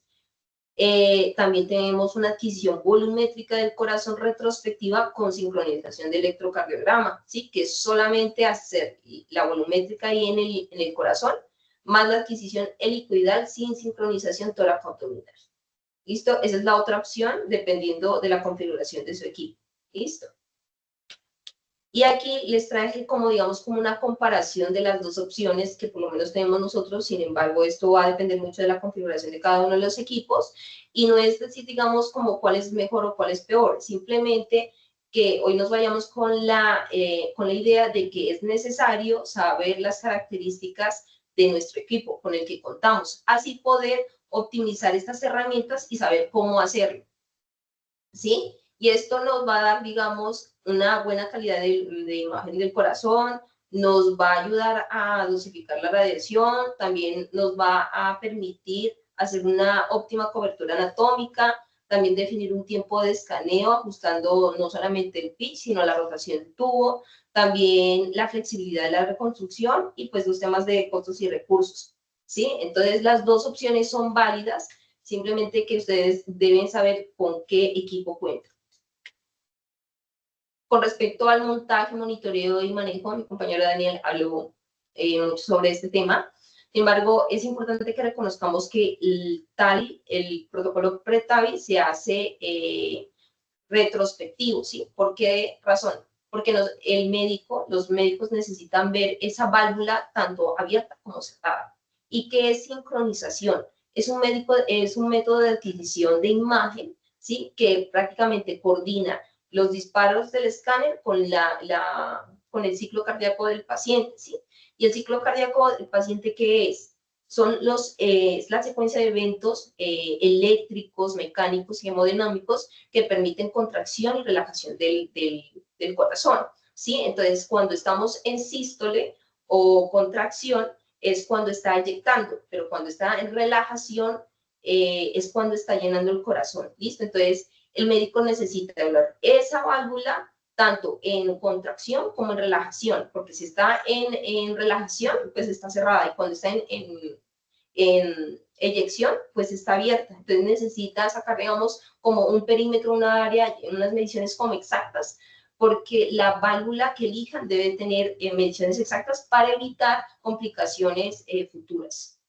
también tenemos una adquisición volumétrica del corazón retrospectiva con sincronización de electrocardiograma, ¿sí? Que es solamente hacer la volumétrica ahí en el corazón, más la adquisición helicoidal sin sincronización tóraco-abdominal. ¿Listo? Esa es la otra opción, dependiendo de la configuración de su equipo. ¿Listo? Y aquí les traje como, digamos, como una comparación de las dos opciones que por lo menos tenemos nosotros. Sin embargo, esto va a depender mucho de la configuración de cada uno de los equipos y no es decir, digamos, como cuál es mejor o cuál es peor. Simplemente que hoy nos vayamos con la idea de que es necesario saber las características de nuestro equipo con el que contamos. Así poder optimizar estas herramientas y saber cómo hacerlo. ¿Sí? Y esto nos va a dar, digamos, una buena calidad de imagen del corazón, nos va a ayudar a dosificar la radiación, también nos va a permitir hacer una óptima cobertura anatómica, también definir un tiempo de escaneo, ajustando no solamente el pitch, sino la rotación del tubo, también la flexibilidad de la reconstrucción y pues los temas de costos y recursos, ¿sí? Entonces las dos opciones son válidas, simplemente que ustedes deben saber con qué equipo cuentan. Con respecto al montaje, monitoreo y manejo, mi compañero Daniel habló mucho sobre este tema. Sin embargo, es importante que reconozcamos que el protocolo PRETAVI se hace retrospectivo, ¿sí? ¿Por qué razón? Porque los médicos necesitan ver esa válvula tanto abierta como cerrada. ¿Y qué es sincronización? Es un método de adquisición de imagen, ¿sí? Que prácticamente coordina los disparos del escáner con con el ciclo cardíaco del paciente, ¿sí? Y el ciclo cardíaco del paciente, ¿qué es? Es la secuencia de eventos eléctricos, mecánicos y hemodinámicos que permiten contracción y relajación del corazón, ¿sí? Entonces, cuando estamos en sístole o contracción, es cuando está eyectando, pero cuando está en relajación, es cuando está llenando el corazón, ¿listo? Entonces, el médico necesita evaluar esa válvula tanto en contracción como en relajación, porque si está en relajación, pues está cerrada, y cuando está en eyección, pues está abierta. Entonces necesita sacar, digamos, como un perímetro, una área, unas mediciones como exactas, porque la válvula que elijan debe tener mediciones exactas para evitar complicaciones futuras.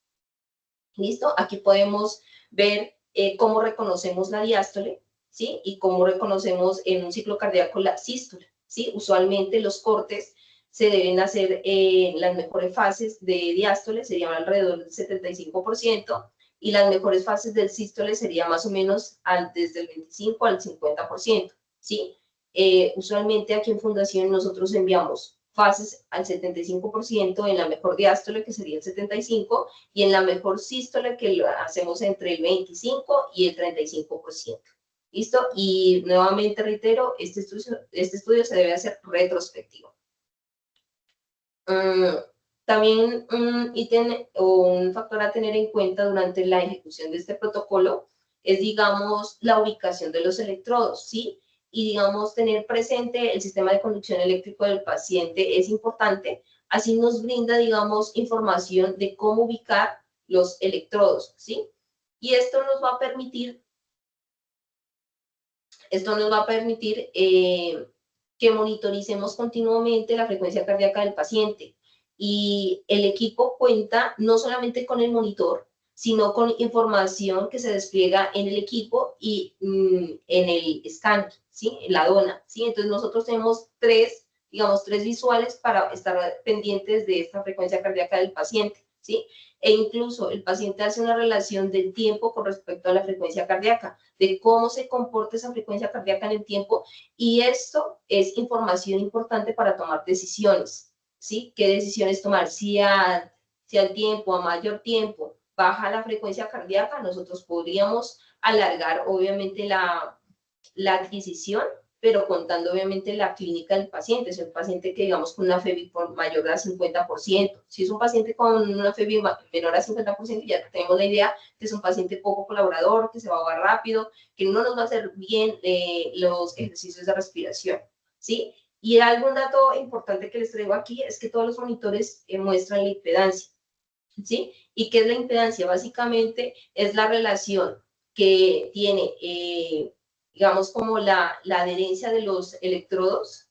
¿Listo? Aquí podemos ver cómo reconocemos la diástole, ¿sí? Y cómo reconocemos en un ciclo cardíaco la sístole, ¿sí? Usualmente los cortes se deben hacer en las mejores fases de diástole, serían alrededor del 75%, y las mejores fases del sístole sería más o menos desde el 25 al 50%, ¿sí? Usualmente aquí en Fundación nosotros enviamos fases al 75% en la mejor diástole, que sería el 75%, y en la mejor sístole, que lo hacemos entre el 25 y el 35%. ¿Listo? Y nuevamente reitero, este estudio se debe hacer retrospectivo. También un ítem o un factor a tener en cuenta durante la ejecución de este protocolo es, digamos, la ubicación de los electrodos, ¿sí? Y, digamos, tener presente el sistema de conducción eléctrico del paciente es importante. Así nos brinda, digamos, información de cómo ubicar los electrodos, ¿sí? Y esto nos va a permitir que monitoricemos continuamente la frecuencia cardíaca del paciente. Y el equipo cuenta no solamente con el monitor, sino con información que se despliega en el equipo y en el scan, ¿sí? En la dona, ¿sí? Entonces nosotros tenemos tres visuales para estar pendientes de esta frecuencia cardíaca del paciente, ¿sí? E incluso el paciente hace una relación del tiempo con respecto a la frecuencia cardíaca, de cómo se comporta esa frecuencia cardíaca en el tiempo, y esto es información importante para tomar decisiones, ¿sí? ¿Qué decisiones tomar? Si al tiempo, a mayor tiempo, baja la frecuencia cardíaca, nosotros podríamos alargar, obviamente, la adquisición pero contando obviamente la clínica del paciente. Es un paciente que digamos con una FEBI mayor al 50%. Si es un paciente con una FEBI menor al 50%, ya tenemos la idea que es un paciente poco colaborador, que se va a ahogar rápido, que no nos va a hacer bien los ejercicios de respiración, ¿sí? Y algún dato importante que les traigo aquí es que todos los monitores muestran la impedancia, ¿sí? ¿Y qué es la impedancia? Básicamente es la relación que tiene, digamos, como la adherencia de los electrodos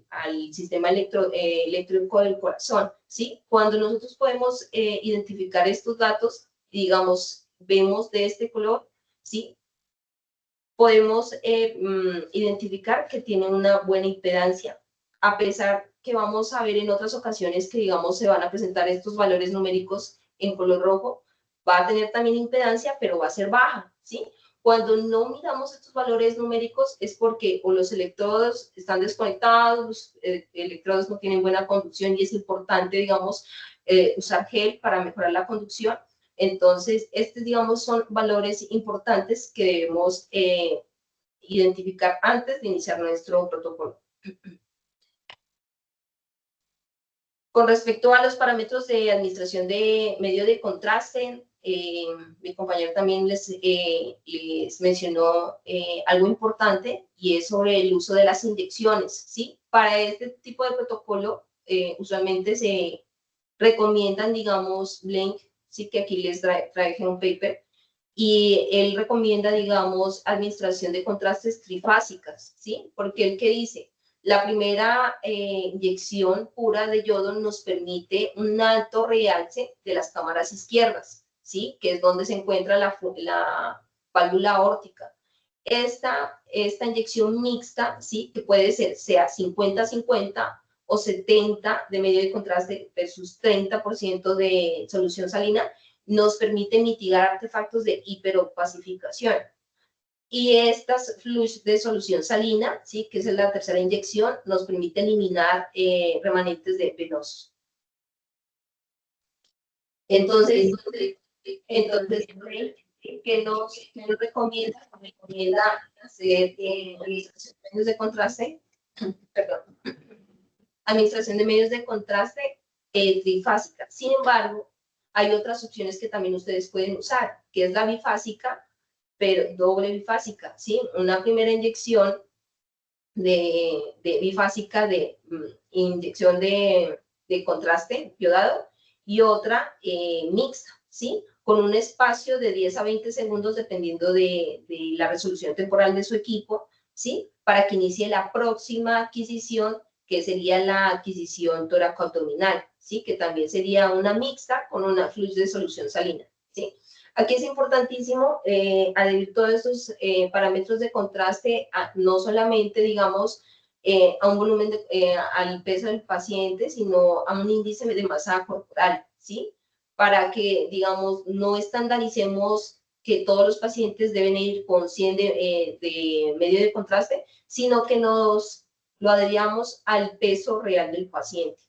al sistema eléctrico del corazón, ¿sí? Cuando nosotros podemos identificar estos datos, digamos, vemos de este color, ¿sí? Podemos identificar que tienen una buena impedancia, a pesar que vamos a ver en otras ocasiones que, digamos, se van a presentar estos valores numéricos en color rojo, va a tener también impedancia, pero va a ser baja, ¿sí? Cuando no miramos estos valores numéricos es porque o los electrodos están desconectados, los electrodos no tienen buena conducción y es importante, digamos, usar gel para mejorar la conducción. Entonces, estos, digamos, son valores importantes que debemos identificar antes de iniciar nuestro protocolo. Con respecto a los parámetros de administración de medio de contraste, mi compañero también les mencionó algo importante y es sobre el uso de las inyecciones, ¿sí? Para este tipo de protocolo, usualmente se recomiendan, digamos, Blank, sí, que aquí les traje un paper, y él recomienda, digamos, administración de contrastes trifásicas, ¿sí? Porque él que dice, la primera inyección pura de yodo nos permite un alto realce de las cámaras izquierdas, ¿sí? Que es donde se encuentra la válvula aórtica. Esta inyección mixta, ¿sí? Que puede ser, sea 50-50 o 70 de medio de contraste versus 30% de solución salina, nos permite mitigar artefactos de hiperopacificación. Y estas flush de solución salina, ¿sí? Que es la tercera inyección, nos permite eliminar remanentes de venosos. Entonces ¿qué nos recomienda? Nos recomienda hacer administración de medios de contraste, perdón, administración de medios de contraste trifásica. Sin embargo, hay otras opciones que también ustedes pueden usar, que es la bifásica, pero doble bifásica, ¿sí? Una primera inyección de bifásica de inyección de contraste iodado y otra mixta, ¿sí? Con un espacio de 10 a 20 segundos dependiendo de la resolución temporal de su equipo, ¿sí? Para que inicie la próxima adquisición, que sería la adquisición toracoabdominal, ¿sí? Que también sería una mixta con una flush de solución salina, ¿sí? Aquí es importantísimo adherir todos estos parámetros de contraste, no solamente, digamos, a un volumen, al peso del paciente, sino a un índice de masa corporal, ¿sí? Para que, digamos, no estandaricemos que todos los pacientes deben ir con 100 de medio de contraste, sino que nos lo adheríamos al peso real del paciente.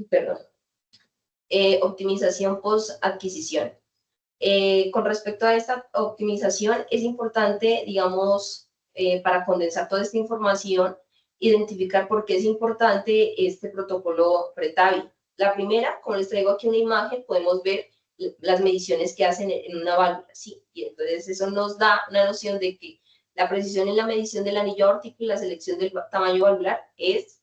Perdón. Optimización post-adquisición. Con respecto a esta optimización, es importante, digamos, para condensar toda esta información, identificar por qué es importante este protocolo PRETAVI. La primera, como les traigo aquí una imagen, podemos ver las mediciones que hacen en una válvula, ¿sí? Y entonces eso nos da una noción de que la precisión en la medición del anillo aórtico y la selección del tamaño valvular es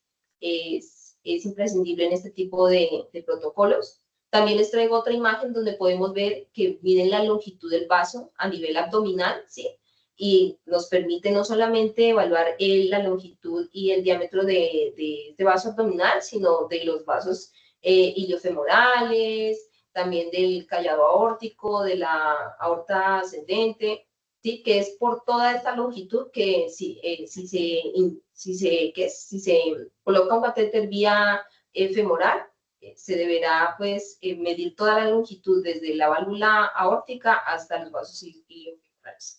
imprescindible en este tipo de protocolos. También les traigo otra imagen donde podemos ver que miden la longitud del vaso a nivel abdominal, ¿sí? Y nos permite no solamente evaluar la longitud y el diámetro de este vaso abdominal, sino de los vasos iliofemorales, también del callado aórtico, de la aorta ascendente, ¿sí? Que es por toda esta longitud que si se coloca un catéter vía femoral, se deberá pues medir toda la longitud desde la válvula aórtica hasta los vasos iliofemorales.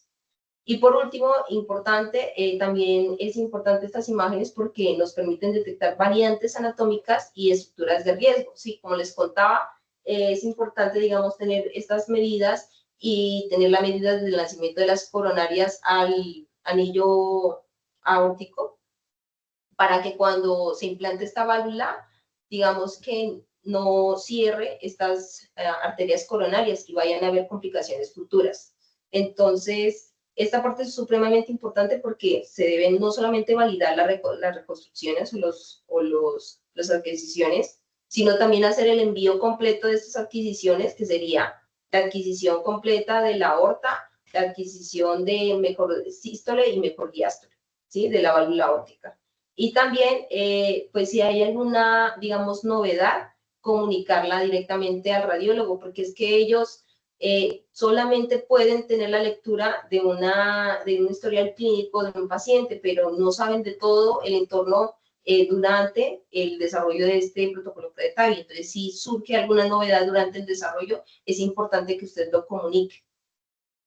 Y por último, importante, también es importante estas imágenes porque nos permiten detectar variantes anatómicas y estructuras de riesgo, ¿sí? Como les contaba, es importante, digamos, tener estas medidas y tener la medida desde el nacimiento de las coronarias al anillo aórtico, para que cuando se implante esta válvula, digamos que no cierre estas arterias coronarias y vayan a haber complicaciones futuras. Entonces, esta parte es supremamente importante porque se deben no solamente validar las reconstrucciones o las adquisiciones, sino también hacer el envío completo de estas adquisiciones, que sería la adquisición completa de la aorta, la adquisición de mejor sístole y mejor diástole, ¿sí? De la válvula aórtica. Y también, pues si hay alguna, digamos, novedad, comunicarla directamente al radiólogo, porque es que ellos solamente pueden tener la lectura de un historial clínico de un paciente, pero no saben de todo el entorno durante el desarrollo de este protocolo PRETAVI. Entonces, si surge alguna novedad durante el desarrollo, es importante que usted lo comunique.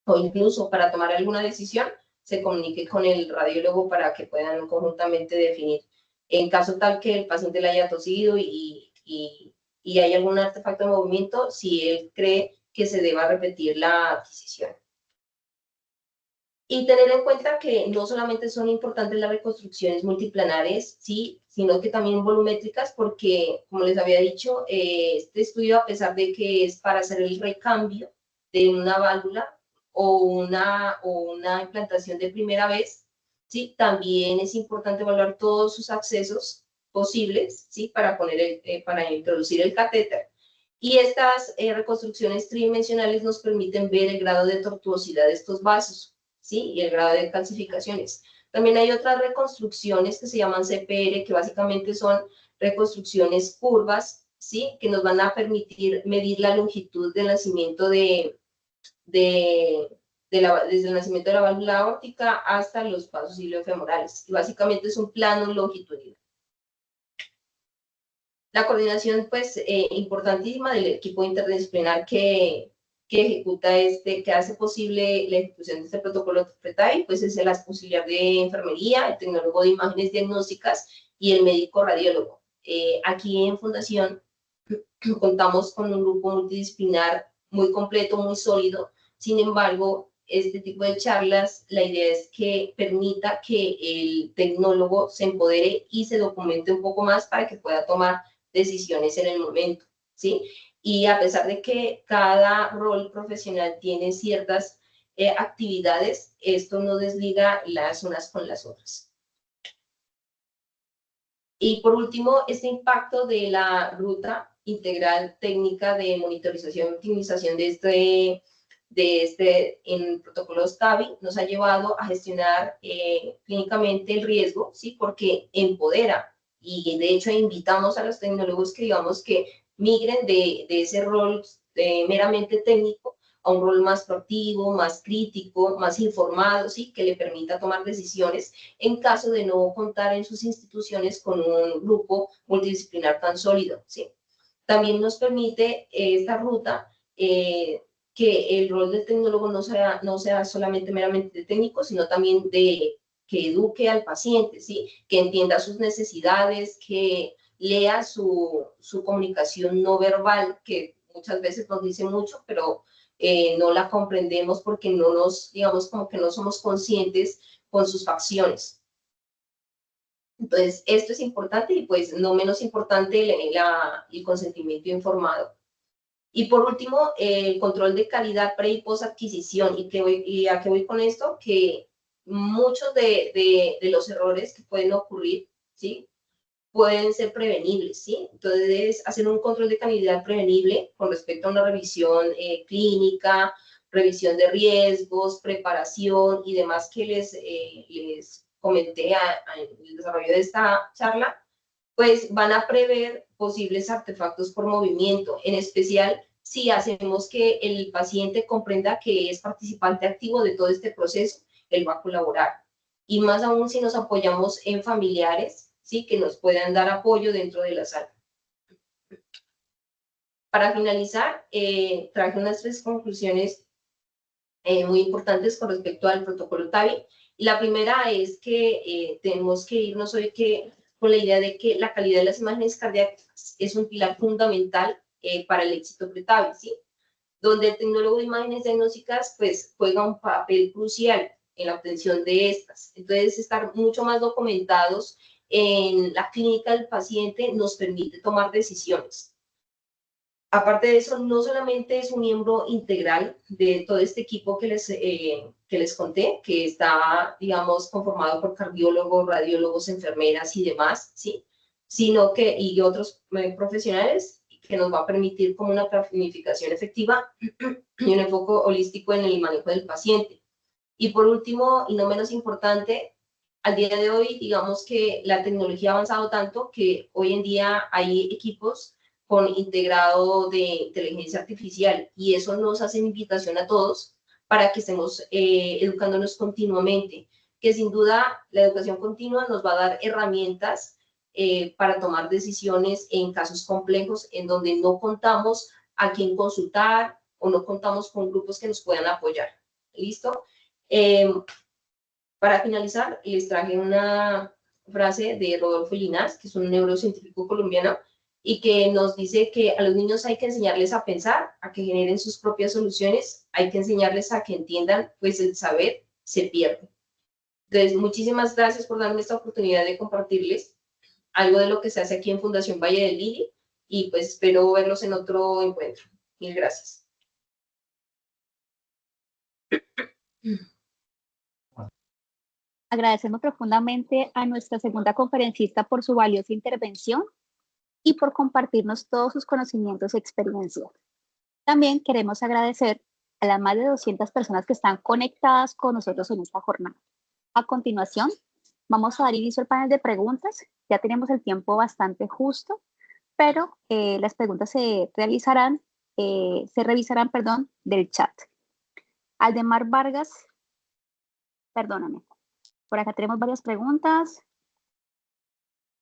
O incluso para tomar alguna decisión, se comunique con el radiólogo para que puedan conjuntamente definir. En caso tal que el paciente le haya tosido y hay algún artefacto de movimiento, si él cree que se deba repetir la adquisición. Y tener en cuenta que no solamente son importantes las reconstrucciones multiplanares, ¿sí? Sino que también volumétricas, porque, como les había dicho, este estudio, a pesar de que es para hacer el recambio de una válvula o una implantación de primera vez, ¿sí? También es importante evaluar todos sus accesos posibles, ¿sí? Para introducir el catéter. Y estas reconstrucciones tridimensionales nos permiten ver el grado de tortuosidad de estos vasos, ¿sí? Y el grado de calcificaciones. También hay otras reconstrucciones que se llaman CPR, que básicamente son reconstrucciones curvas, ¿sí? Que nos van a permitir medir la longitud del nacimiento desde el nacimiento de la válvula aórtica hasta los vasos iliofemorales. Y básicamente es un plano longitudinal. La coordinación, pues, importantísima del equipo interdisciplinar que ejecuta que hace posible la ejecución de este protocolo PRETAVI, pues es el auxiliar de enfermería, el tecnólogo de imágenes diagnósticas y el médico radiólogo. Aquí en Fundación contamos con un grupo multidisciplinar muy completo, muy sólido. Sin embargo, este tipo de charlas, la idea es que permita que el tecnólogo se empodere y se documente un poco más para que pueda tomar decisiones en el momento, ¿sí? Y a pesar de que cada rol profesional tiene ciertas actividades, esto no desliga las unas con las otras. Y por último, este impacto de la ruta integral técnica de monitorización y optimización de en protocolos TAVI nos ha llevado a gestionar clínicamente el riesgo, ¿sí? Porque empodera y de hecho invitamos a los tecnólogos que digamos que migren de ese rol meramente técnico a un rol más proactivo, más crítico, más informado, ¿sí? Que le permita tomar decisiones en caso de no contar en sus instituciones con un grupo multidisciplinar tan sólido, ¿sí? También nos permite esta ruta que el rol del tecnólogo no sea solamente meramente técnico, sino también que eduque al paciente, ¿sí? Que entienda sus necesidades, que lea su comunicación no verbal, que muchas veces nos dice mucho, pero no la comprendemos porque digamos, como que no somos conscientes con sus facciones. Entonces, esto es importante y pues no menos importante el consentimiento informado. Y por último, el control de calidad pre y post adquisición. ¿Y a qué voy con esto? Que muchos de los errores que pueden ocurrir, ¿sí? Pueden ser prevenibles, ¿sí? Entonces, hacer un control de calidad prevenible con respecto a una revisión clínica, revisión de riesgos, preparación y demás que les comenté en el desarrollo de esta charla, pues van a prever posibles artefactos por movimiento, en especial si hacemos que el paciente comprenda que es participante activo de todo este proceso, él va a colaborar. Y más aún si nos apoyamos en familiares, ¿sí? Que nos puedan dar apoyo dentro de la sala. Para finalizar, traje unas 3 conclusiones muy importantes con respecto al protocolo TAVI. La primera es que tenemos que irnos hoy con la idea de que la calidad de las imágenes cardíacas es un pilar fundamental para el éxito pre-TAVI, ¿sí? donde el tecnólogo de imágenes diagnósticas pues juega un papel crucial en la obtención de estas. Entonces, estar mucho más documentados en la clínica del paciente nos permite tomar decisiones. Aparte de eso, no solamente es un miembro integral de todo este equipo que les conté, que está, digamos, conformado por cardiólogos, radiólogos, enfermeras y demás, ¿sí? Sino que, y otros profesionales, que nos va a permitir como una planificación efectiva y un enfoque holístico en el manejo del paciente. Y por último, y no menos importante, al día de hoy, digamos que la tecnología ha avanzado tanto que hoy en día hay equipos con integrado de inteligencia artificial y eso nos hace invitación a todos para que estemos educándonos continuamente, que sin duda la educación continua nos va a dar herramientas para tomar decisiones en casos complejos en donde no contamos a quién consultar o no contamos con grupos que nos puedan apoyar. ¿Listo? Para finalizar, les traje una frase de Rodolfo Llinás, que es un neurocientífico colombiano, y que nos dice que a los niños hay que enseñarles a pensar, a que generen sus propias soluciones, hay que enseñarles a que entiendan, pues el saber se pierde. Entonces, muchísimas gracias por darme esta oportunidad de compartirles algo de lo que se hace aquí en Fundación Valle del Lili, y pues espero verlos en otro encuentro. Mil gracias. Agradecemos profundamente a nuestra segunda conferencista por su valiosa intervención y por compartirnos todos sus conocimientos y experiencias. También queremos agradecer a las más de 200 personas que están conectadas con nosotros en esta jornada. A continuación, vamos a dar inicio al panel de preguntas. Ya tenemos el tiempo bastante justo, pero las preguntas se revisarán del chat. Aldemar Vargas, perdóname. Por acá tenemos varias preguntas.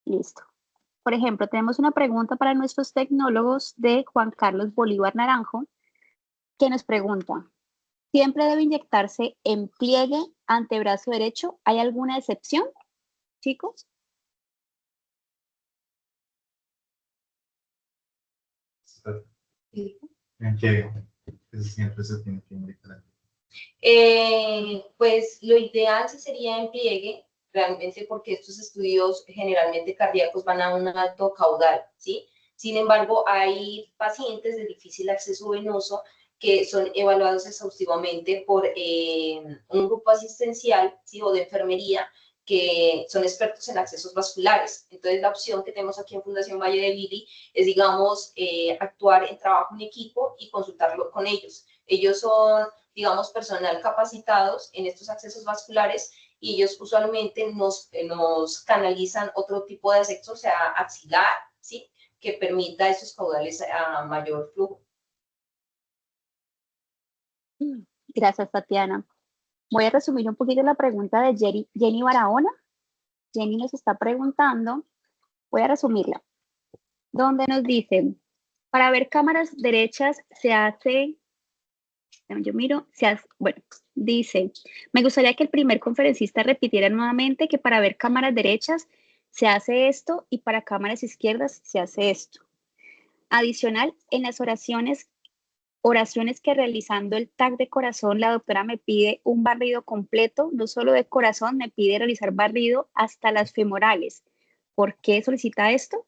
Listo. Por ejemplo, tenemos una pregunta para nuestros tecnólogos de Juan Carlos Bolívar Naranjo, que nos pregunta, ¿siempre debe inyectarse en pliegue antebrazo derecho? ¿Hay alguna excepción, chicos? En que siempre se tiene que indicar. Pues lo ideal sí sería en pliegue, realmente porque estos estudios generalmente cardíacos van a un alto caudal, ¿sí? Sin embargo, hay pacientes de difícil acceso venoso que son evaluados exhaustivamente por un grupo asistencial, ¿sí? O de enfermería, que son expertos en accesos vasculares. Entonces, la opción que tenemos aquí en Fundación Valle del Lili es, digamos, actuar en trabajo en equipo y consultarlo con ellos. Ellos son, digamos, personal capacitados en estos accesos vasculares y ellos usualmente nos canalizan otro tipo de acceso, o sea, axilar, ¿sí? Que permita esos caudales a mayor flujo. Gracias, Tatiana. Voy a resumir un poquito la pregunta de Jenny Barahona. Jenny nos está preguntando, voy a resumirla, donde nos dice, para ver cámaras derechas se hace, yo miro, bueno, dice, me gustaría que el primer conferencista repitiera nuevamente que para ver cámaras derechas se hace esto y para cámaras izquierdas se hace esto. Adicional, en las oraciones que realizando el TAC de corazón, la doctora me pide un barrido completo, no solo de corazón, me pide realizar barrido hasta las femorales. ¿Por qué solicita esto?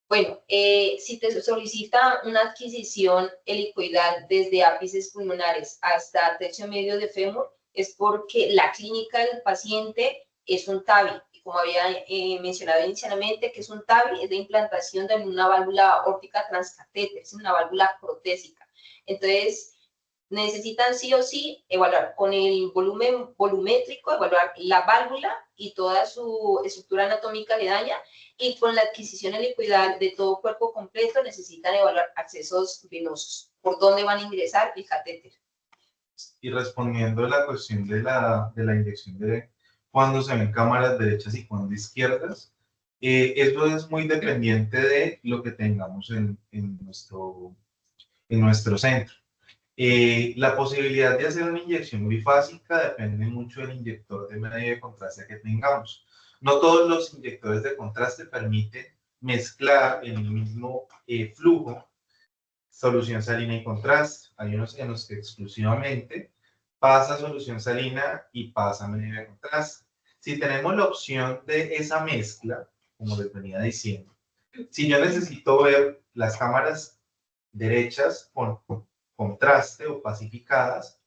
Bueno, si te solicita una adquisición helicoidal desde ápices pulmonares hasta tercio medio de fémur, es porque la clínica del paciente es un TAVI. Y como había mencionado inicialmente, que es un TAVI, es de implantación de una válvula órtica transcatéter, es una válvula protésica. Entonces, necesitan sí o sí evaluar con el volumen volumétrico, evaluar la válvula y toda su estructura anatómica aledaña, y con la adquisición helicoidal de todo cuerpo completo necesitan evaluar accesos venosos, por dónde van a ingresar el catéter. Y respondiendo a la cuestión de la inyección de cuando se ven cámaras derechas y cuando izquierdas, eso es muy dependiente de lo que tengamos en nuestro centro. La posibilidad de hacer una inyección bifásica depende mucho del inyector de medio de contraste que tengamos. No todos los inyectores de contraste permiten mezclar en el mismo flujo solución salina y contraste. Hay unos en los que exclusivamente pasa solución salina y pasa medio de contraste. Si tenemos la opción de esa mezcla, como les venía diciendo, si yo necesito ver las cámaras derechas con contraste o pacificadas,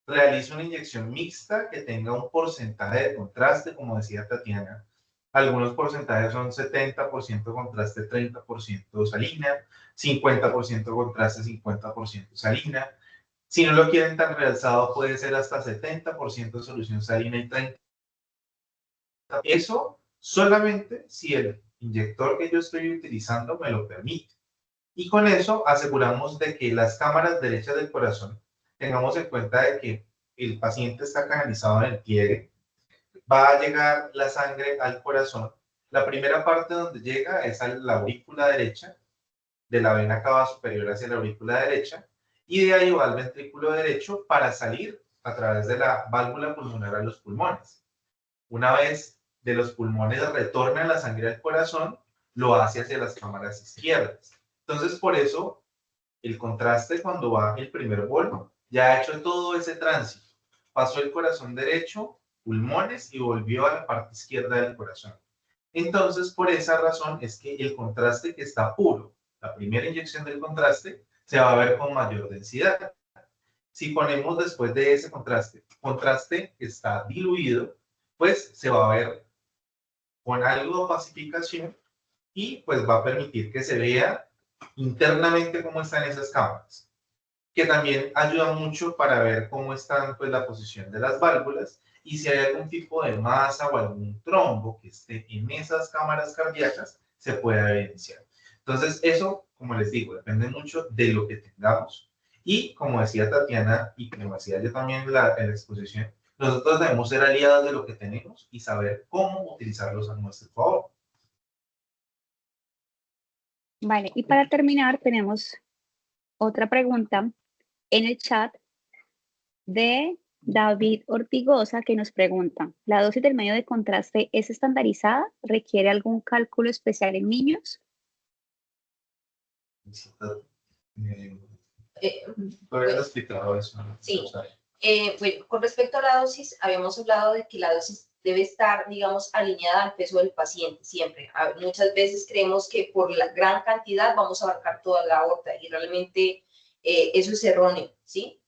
realizo una inyección mixta que tenga un porcentaje de contraste, como decía Tatiana. Algunos porcentajes son 70% contraste, 30% salina, 50% contraste, 50% salina. Si no lo quieren tan realzado, puede ser hasta 70% solución salina y 30%. Eso solamente si el inyector que yo estoy utilizando me lo permite. Y con eso aseguramos de que las cámaras derechas del corazón, tengamos en cuenta de que el paciente está canalizado en el pliegue, va a llegar la sangre al corazón. La primera parte donde llega es a la aurícula derecha, de la vena cava superior hacia la aurícula derecha, y de ahí va al ventrículo derecho para salir a través de la válvula pulmonar a los pulmones. Una vez de los pulmones retorna la sangre al corazón, lo hace hacia las cámaras izquierdas. Entonces, por eso, el contraste cuando va el primer bolo, ya ha hecho todo ese tránsito. Pasó el corazón derecho, pulmones y volvió a la parte izquierda del corazón. Entonces, por esa razón es que el contraste que está puro, la primera inyección del contraste, se va a ver con mayor densidad. Si ponemos después de ese contraste que está diluido, pues se va a ver con algo de pacificación y pues va a permitir que se vea internamente cómo están esas cámaras, que también ayuda mucho para ver cómo está pues, la posición de las válvulas y si hay algún tipo de masa o algún trombo que esté en esas cámaras cardíacas, se puede evidenciar. Entonces, eso, como les digo, depende mucho de lo que tengamos. Y como decía Tatiana, y como decía yo también en la exposición, nosotros debemos ser aliados de lo que tenemos y saber cómo utilizarlos a nuestro favor. Vale, y para terminar tenemos otra pregunta en el chat de David Ortigosa que nos pregunta, ¿la dosis del medio de contraste es estandarizada? ¿Requiere algún cálculo especial en niños? Todavía no he explicado eso. Sí. Bueno, con respecto a la dosis, habíamos hablado de que la dosis debe estar, digamos, alineada al peso del paciente siempre. Muchas veces creemos que por la gran cantidad vamos a abarcar toda la aorta y realmente eso es erróneo, ¿sí?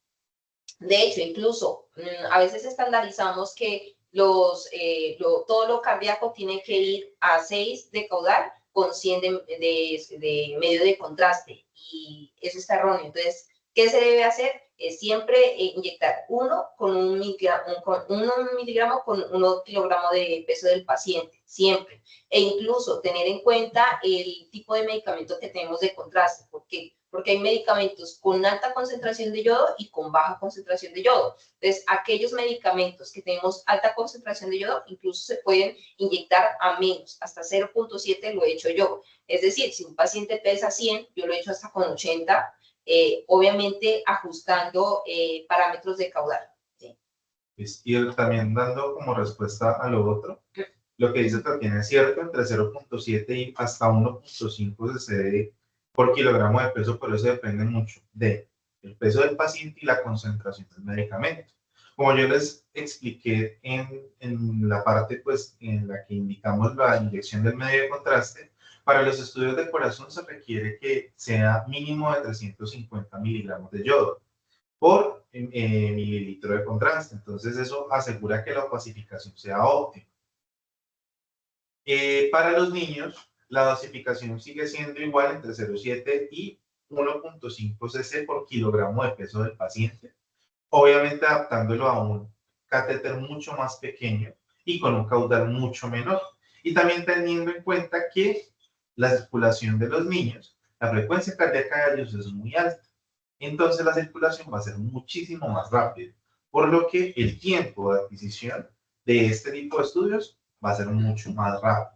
De hecho, incluso a veces estandarizamos que todo lo cardíaco tiene que ir a 6 de caudal con 100 de medio de contraste y eso está erróneo. Entonces, ¿qué se debe hacer? Siempre inyectar 1 miligramo con 1 kilogramo de peso del paciente, siempre. E incluso tener en cuenta el tipo de medicamento que tenemos de contraste. ¿Por qué? Porque hay medicamentos con alta concentración de yodo y con baja concentración de yodo. Entonces, aquellos medicamentos que tenemos alta concentración de yodo, incluso se pueden inyectar a menos, hasta 0.7 lo he hecho yo. Es decir, si un paciente pesa 100, yo lo he hecho hasta con 80, obviamente ajustando parámetros de caudal. ¿Sí? Y también dando como respuesta a lo otro, lo que dice Tatiana es cierto, entre 0.7 y hasta 1.5 se cede por kilogramo de peso, pero eso depende mucho del peso del paciente y la concentración del medicamento. Como yo les expliqué en la parte pues, en la que indicamos la inyección del medio de contraste, para los estudios del corazón se requiere que sea mínimo de 350 miligramos de yodo por mililitro de contraste. Entonces eso asegura que la pacificación sea óptima. Para los niños, la dosificación sigue siendo igual entre 0,7 y 1.5 cc por kilogramo de peso del paciente, obviamente adaptándolo a un catéter mucho más pequeño y con un caudal mucho menor. Y también teniendo en cuenta que la circulación de los niños, la frecuencia cardíaca de ellos es muy alta. Entonces la circulación va a ser muchísimo más rápida, por lo que el tiempo de adquisición de este tipo de estudios va a ser mucho más rápido.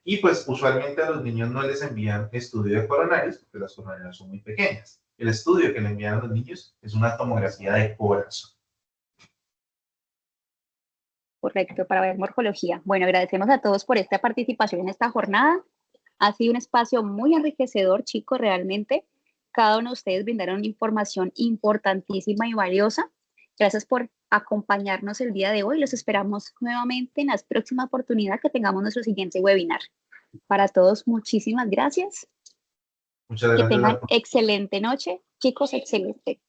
Y pues usualmente a los niños no les envían estudio de coronarios, porque las coronarias son muy pequeñas. El estudio que le envían a los niños es una tomografía de corazón. Correcto, para ver morfología. Bueno, agradecemos a todos por esta participación en esta jornada. Ha sido un espacio muy enriquecedor, chicos, realmente. cada uno de ustedes brindaron información importantísima y valiosa. Gracias por acompañarnos el día de hoy. Los esperamos nuevamente en la próxima oportunidad que tengamos nuestro siguiente webinar. Para todos, muchísimas gracias. Muchas Que gracias. tengan excelente noche. Chicos, excelente.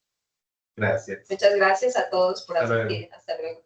Gracias. Muchas gracias a todos por Hasta luego. asistir. Hasta luego.